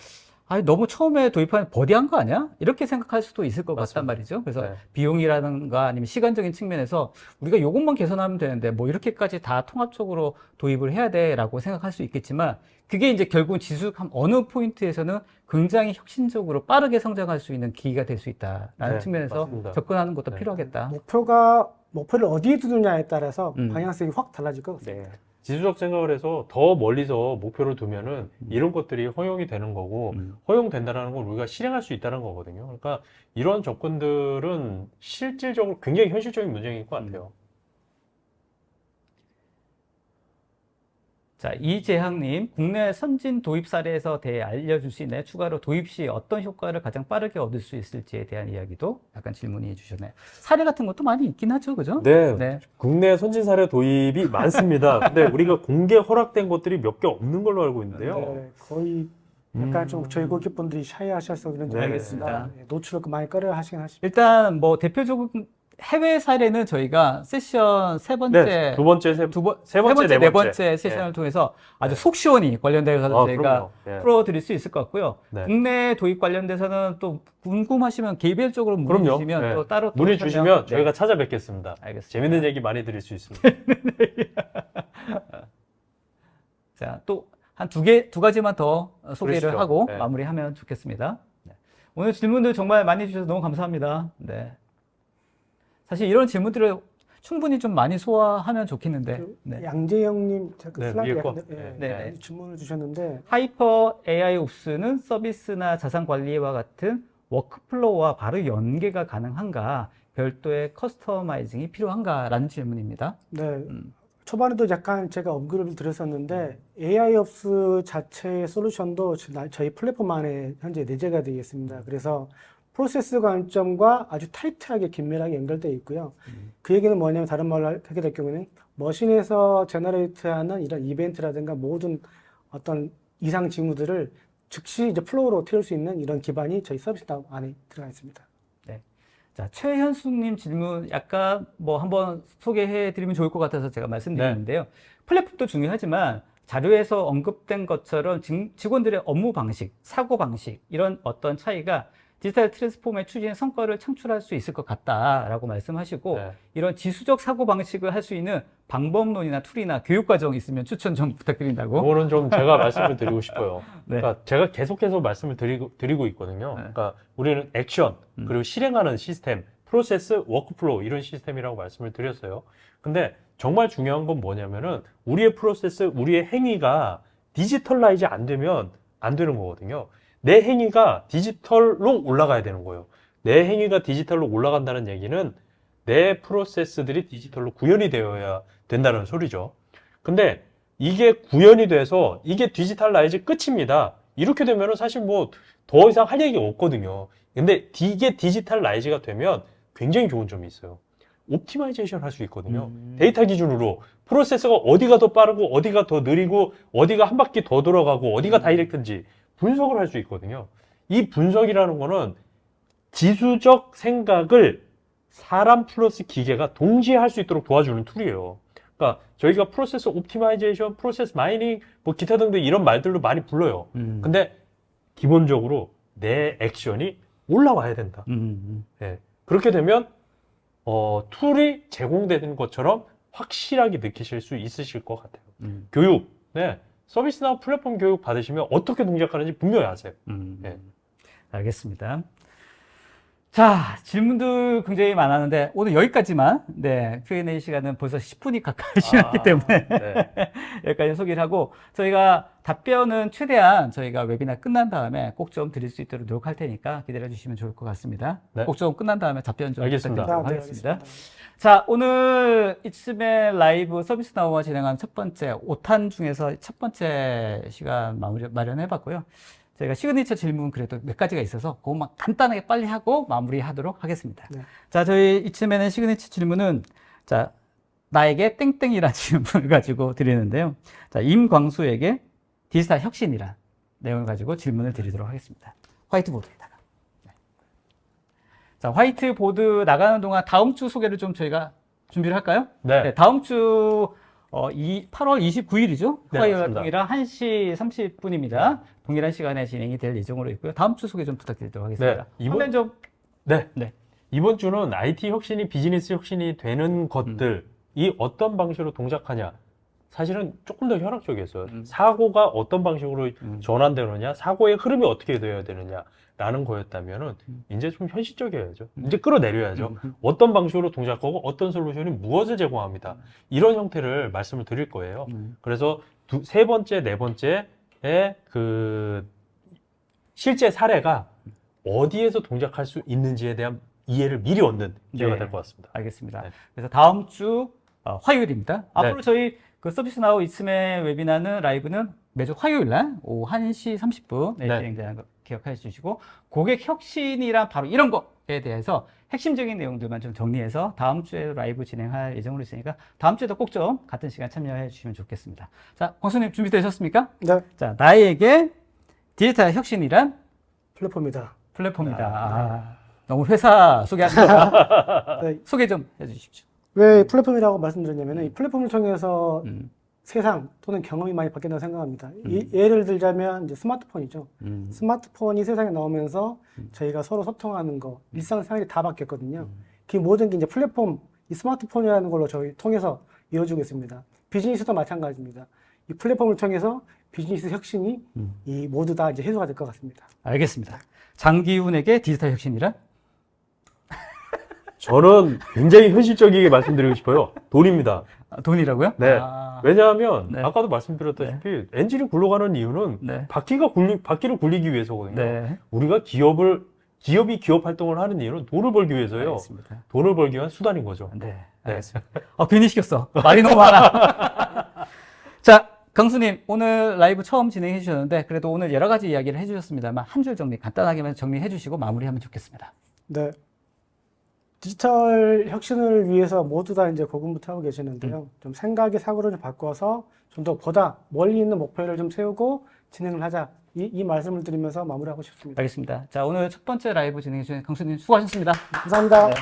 너무 처음에 도입하면 버디한 거 아니야? 이렇게 생각할 수도 있을 것 같단 말이죠. 그래서 네. 비용이라든가 아니면 시간적인 측면에서 우리가 이것만 개선하면 되는데 뭐 이렇게까지 다 통합적으로 도입을 해야 돼라고 생각할 수 있겠지만 그게 이제 결국 지수 어느 포인트에서는 굉장히 혁신적으로 빠르게 성장할 수 있는 기기가 될 수 있다라는 네, 측면에서 맞습니다. 접근하는 것도 네. 필요하겠다. 목표를 어디에 두느냐에 따라서 음. 방향성이 확 달라질 것 같습니다. 지수적 생각을 해서 더 멀리서 목표를 두면은 이런 것들이 허용이 되는 거고 허용된다라는 걸 우리가 실행할 수 있다는 거거든요. 그러니까 이런 접근들은 실질적으로 굉장히 현실적인 문제인 것 같아요. 자, 이재학님, 국내 선진 도입 사례에서 대해 알려줄 수 있나요? 추가로 도입 시 어떤 효과를 가장 빠르게 얻을 수 있을지에 대한 이야기도 약간 질문해 주셨네요. 사례 같은 것도 많이 있긴 하죠, 그죠? 네, 국내 선진 사례 도입이 많습니다. 근데 우리가 공개 허락된 것들이 몇 개 없는 걸로 알고 있는데요. 네, 거의 약간 좀 저희 고객분들이 샤이하셔서 그런지 네. 모르겠습니다. 노출을 많이 꺼려 하시긴 하십니다. 일단 뭐 대표적으로 해외 사례는 저희가 세션 세 번째, 네, 두 번째, 세 세 번째, 네 네 번째 세션을 통해서 아주 속 시원히 관련돼서 저희가 그럼요. 네. 풀어드릴 수 있을 것 같고요. 네. 국내 도입 관련돼서는 또 궁금하시면 개별적으로 문의 그럼요. 주시면 네. 또 따로 또 문의 설명- 주시면 네. 저희가 찾아뵙겠습니다. 알겠습니다. 재밌는 얘기 많이 드릴 수 있습니다. 자, 또 한 두 가지만 더 소개를 그러시죠. 하고 네. 마무리하면 좋겠습니다. 네. 오늘 질문들 정말 많이 주셔서 너무 감사합니다. 네. 사실 이런 질문들을 충분히 좀 많이 소화하면 좋겠는데. 네. 양재영님 네, 슬라이드 위에 거. 약간, 네. 질문을 주셨는데 하이퍼 AI 옵스는 서비스나 자산 관리와 같은 워크플로우와 바로 연계가 가능한가? 별도의 커스터마이징이 필요한가라는 질문입니다. 네. 초반에도 약간 제가 언급을 드렸었는데 AI옵스 자체의 솔루션도 저희 플랫폼 안에 현재 내재가 되어 있습니다. 그래서 프로세스 관점과 아주 타이트하게 긴밀하게 연결되어 있고요. 그 얘기는 뭐냐면 다른 말로 하게 될 경우에는 머신에서 제너레이트하는 이런 이벤트라든가 모든 어떤 이상 징후들을 즉시 이제 플로우로 태울 수 있는 이런 기반이 저희 서비스 안에 들어가 있습니다. 자, 최현숙님 질문 약간 뭐 한번 소개해 드리면 좋을 것 같아서 제가 말씀드리는데요. 플랫폼도 중요하지만 자료에서 언급된 것처럼 직원들의 업무 방식, 사고 방식, 이런 어떤 차이가 디지털 트랜스폼의 추진의 성과를 창출할 수 있을 것 같다라고 말씀하시고 네. 이런 지수적 사고 방식을 할 수 있는 방법론이나 툴이나 교육 과정 있으면 추천 좀 부탁드린다고. 그거는 좀 제가 말씀을 드리고 싶어요. 네. 그러니까 제가 계속해서 말씀을 드리고 있거든요. 네. 그러니까 우리는 액션, 그리고 실행하는 시스템, 프로세스, 워크플로우 이런 시스템이라고 말씀을 드렸어요. 근데 정말 중요한 건 뭐냐면은 우리의 프로세스, 우리의 행위가 디지털라이즈 안 되면 안 되는 거거든요. 내 행위가 디지털로 올라가야 되는 거예요. 내 행위가 디지털로 올라간다는 얘기는 내 프로세스들이 디지털로 구현이 되어야 된다는 소리죠. 근데 이게 구현이 돼서 이게 디지털라이즈 끝입니다. 이렇게 되면 사실 뭐 더 이상 할 얘기가 없거든요. 근데 이게 디지털라이즈가 되면 굉장히 좋은 점이 있어요. 옵티마이제이션 할 수 있거든요. 데이터 기준으로 프로세스가 어디가 더 빠르고 어디가 더 느리고 어디가 한 바퀴 더 돌아가고 어디가 다이렉트인지 분석을 할 수 있거든요. 이 분석이라는 거는 지수적 생각을 사람 플러스 기계가 동시에 할 수 있도록 도와주는 툴이에요. 그러니까 저희가 프로세스 옵티마이제이션, 프로세스 마이닝, 뭐 기타 등등 이런 말들로 많이 불러요. 근데 기본적으로 내 액션이 올라와야 된다. 예. 그렇게 되면 툴이 제공되는 것처럼 확실하게 느끼실 수 있으실 것 같아요. 교육, 네. 서비스나 플랫폼 교육 받으시면 어떻게 동작하는지 분명히 아세요. 예. 알겠습니다. 자, 질문들 굉장히 많았는데 오늘 여기까지만 Q&A 시간은 벌써 10분이 가까이 지났기 때문에 네. 여기까지 소개를 하고 저희가 답변은 최대한 저희가 웨비나 끝난 다음에 꼭 좀 드릴 수 있도록 노력할 테니까 기다려 주시면 좋을 것 같습니다. 네. 꼭 좀 끝난 다음에 답변 좀 알겠습니다. 부탁드리도록 네, 하겠습니다. 알겠습니다. 자, 오늘 이쯤에 라이브 서비스 나우와 진행한 첫 번째 5탄 중에서 첫 번째 시간 마련해 봤고요. 저희가 시그니처 질문 그래도 몇 가지가 있어서 그것만 간단하게 빨리 하고 마무리하도록 하겠습니다. 네. 자, 저희 이쯤에는 시그니처 질문은 자, 나에게 땡땡이라는 질문을 가지고 드리는데요. 자, 임광수에게 디지털 혁신이란 내용을 가지고 질문을 드리도록 하겠습니다. 화이트보드에다가. 자, 화이트보드 나가는 동안 다음 주 소개를 좀 저희가 준비를 할까요? 네. 다음 주 8월 29일이죠. 네, 화요일 맞습니다. 동일한 1시 30분입니다. 동일한 시간에 진행이 될 예정으로 있고요. 다음 주 소개 좀 부탁드리도록 하겠습니다. 네, 이번- 화면 좀 네. 네. 이번 주는 IT 혁신이 비즈니스 혁신이 되는 것들이 어떤 방식으로 동작하냐. 사실은 조금 더 현학적이었어요. 사고가 어떤 방식으로 전환되느냐, 사고의 흐름이 어떻게 되어야 되느냐라는 거였다면은 이제 좀 현실적이어야죠. 이제 끌어내려야죠. 어떤 방식으로 동작하고 어떤 솔루션이 무엇을 제공합니다. 이런 형태를 말씀을 드릴 거예요. 그래서 세 번째, 네 번째의 그 실제 사례가 어디에서 동작할 수 있는지에 대한 이해를 미리 얻는 기회가 네. 될 것 같습니다. 알겠습니다. 네. 그래서 다음 주 화요일입니다. 앞으로 저희 그 서비스 나우 이츠메 웨비나는 라이브는 매주 화요일 날 오후 1시 30분에 네. 진행되는 거 기억해 주시고 고객 혁신이란 바로 이런 거에 대해서 핵심적인 내용들만 좀 정리해서 다음 주에 라이브 진행할 예정으로 있으니까 다음 주에도 꼭 좀 같은 시간 참여해 주시면 좋겠습니다. 자, 광수님 준비되셨습니까? 네, 자, 나에게 디지털 혁신이란 플랫폼이다. 플랫폼이다. 너무 회사 소개하시니까 네, 소개 좀 해주십시오. 왜 플랫폼이라고 말씀드렸냐면 이 플랫폼을 통해서 음. 세상 또는 경험이 많이 바뀐다고 생각합니다. 예를 들자면 이제 스마트폰이죠. 스마트폰이 세상에 나오면서 저희가 서로 소통하는 거, 일상생활이 다 바뀌었거든요. 그 모든 게 이제 플랫폼, 이 스마트폰이라는 걸로 저희 통해서 이루어지고 있습니다. 비즈니스도 마찬가지입니다. 이 플랫폼을 통해서 비즈니스 혁신이 이 모두 다 이제 해소가 될 것 같습니다. 알겠습니다. 장기훈에게 디지털 혁신이란? 저는 굉장히 현실적이게 말씀드리고 싶어요. 돈입니다. 돈이라고요? 네. 아, 왜냐하면 네. 아까도 말씀드렸다시피 엔진이 굴러가는 이유는 네. 바퀴를 굴리기 위해서거든요. 네. 우리가 기업이 기업 활동을 하는 이유는 돈을 벌기 위해서요. 알겠습니다. 돈을 벌기 위한 수단인 거죠. 네. 네. 알겠습니다. 괜히 시켰어. 말이 너무 많아. 자, 강수님, 오늘 라이브 처음 진행해 주셨는데, 그래도 오늘 여러 가지 이야기를 해 주셨습니다만, 한 줄 정리, 간단하게만 정리해 주시고 마무리하면 좋겠습니다. 네. 디지털 혁신을 위해서 모두 다 이제 고군분투하고 계시는데요. 좀 생각의 사고를 좀 바꿔서 좀 더 보다 멀리 있는 목표를 좀 세우고 진행을 하자. 이 말씀을 드리면서 마무리하고 싶습니다. 알겠습니다. 자, 오늘 첫 번째 라이브 진행해 주신 강수님 수고하셨습니다. 감사합니다. 네.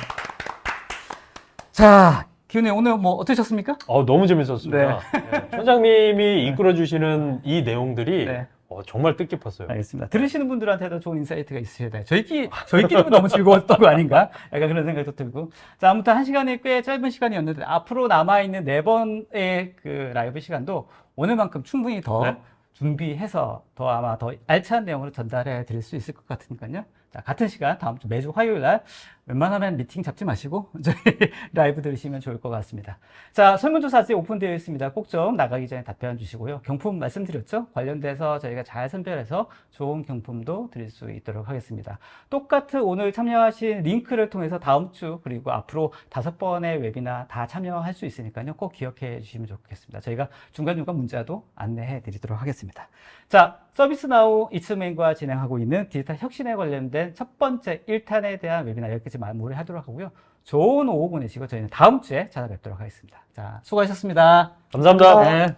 자, 기훈님 오늘 뭐 어떠셨습니까? 너무 재밌었습니다. 네. 천장님이 이끌어주시는 이 내용들이 네. 정말 뜻깊었어요. 알겠습니다. 들으시는 분들한테도 좋은 인사이트가 있으셔야 돼요. 저희끼리는 너무 즐거웠던 거 아닌가? 약간 그런 생각도 들고. 자, 아무튼 한 시간이 꽤 짧은 시간이었는데, 앞으로 남아있는 4번의 그 라이브 시간도 오늘만큼 충분히 더 네. 준비해서 아마 더 알찬 내용으로 전달해 드릴 수 있을 것 같으니까요. 자, 같은 시간 다음 주 매주 화요일 날 웬만하면 미팅 잡지 마시고 저희 라이브 들으시면 좋을 것 같습니다. 자, 설문조사 아직 오픈되어 있습니다. 꼭 좀 나가기 전에 답변 주시고요. 경품 말씀드렸죠? 관련돼서 저희가 잘 선별해서 좋은 경품도 드릴 수 있도록 하겠습니다. 똑같은 오늘 참여하신 링크를 통해서 다음 주 그리고 앞으로 5번의 웨비나 다 참여할 수 있으니까요. 꼭 기억해 주시면 좋겠습니다. 저희가 중간중간 문자도 안내해 드리도록 하겠습니다. 자, 서비스나우 이츠맨과 진행하고 있는 디지털 혁신에 관련된 첫 번째 1탄에 대한 웨비나 여기까지 마무리하도록 하고요. 좋은 오후 보내시고 저희는 다음 주에 찾아뵙도록 하겠습니다. 자, 수고하셨습니다. 감사합니다. 네.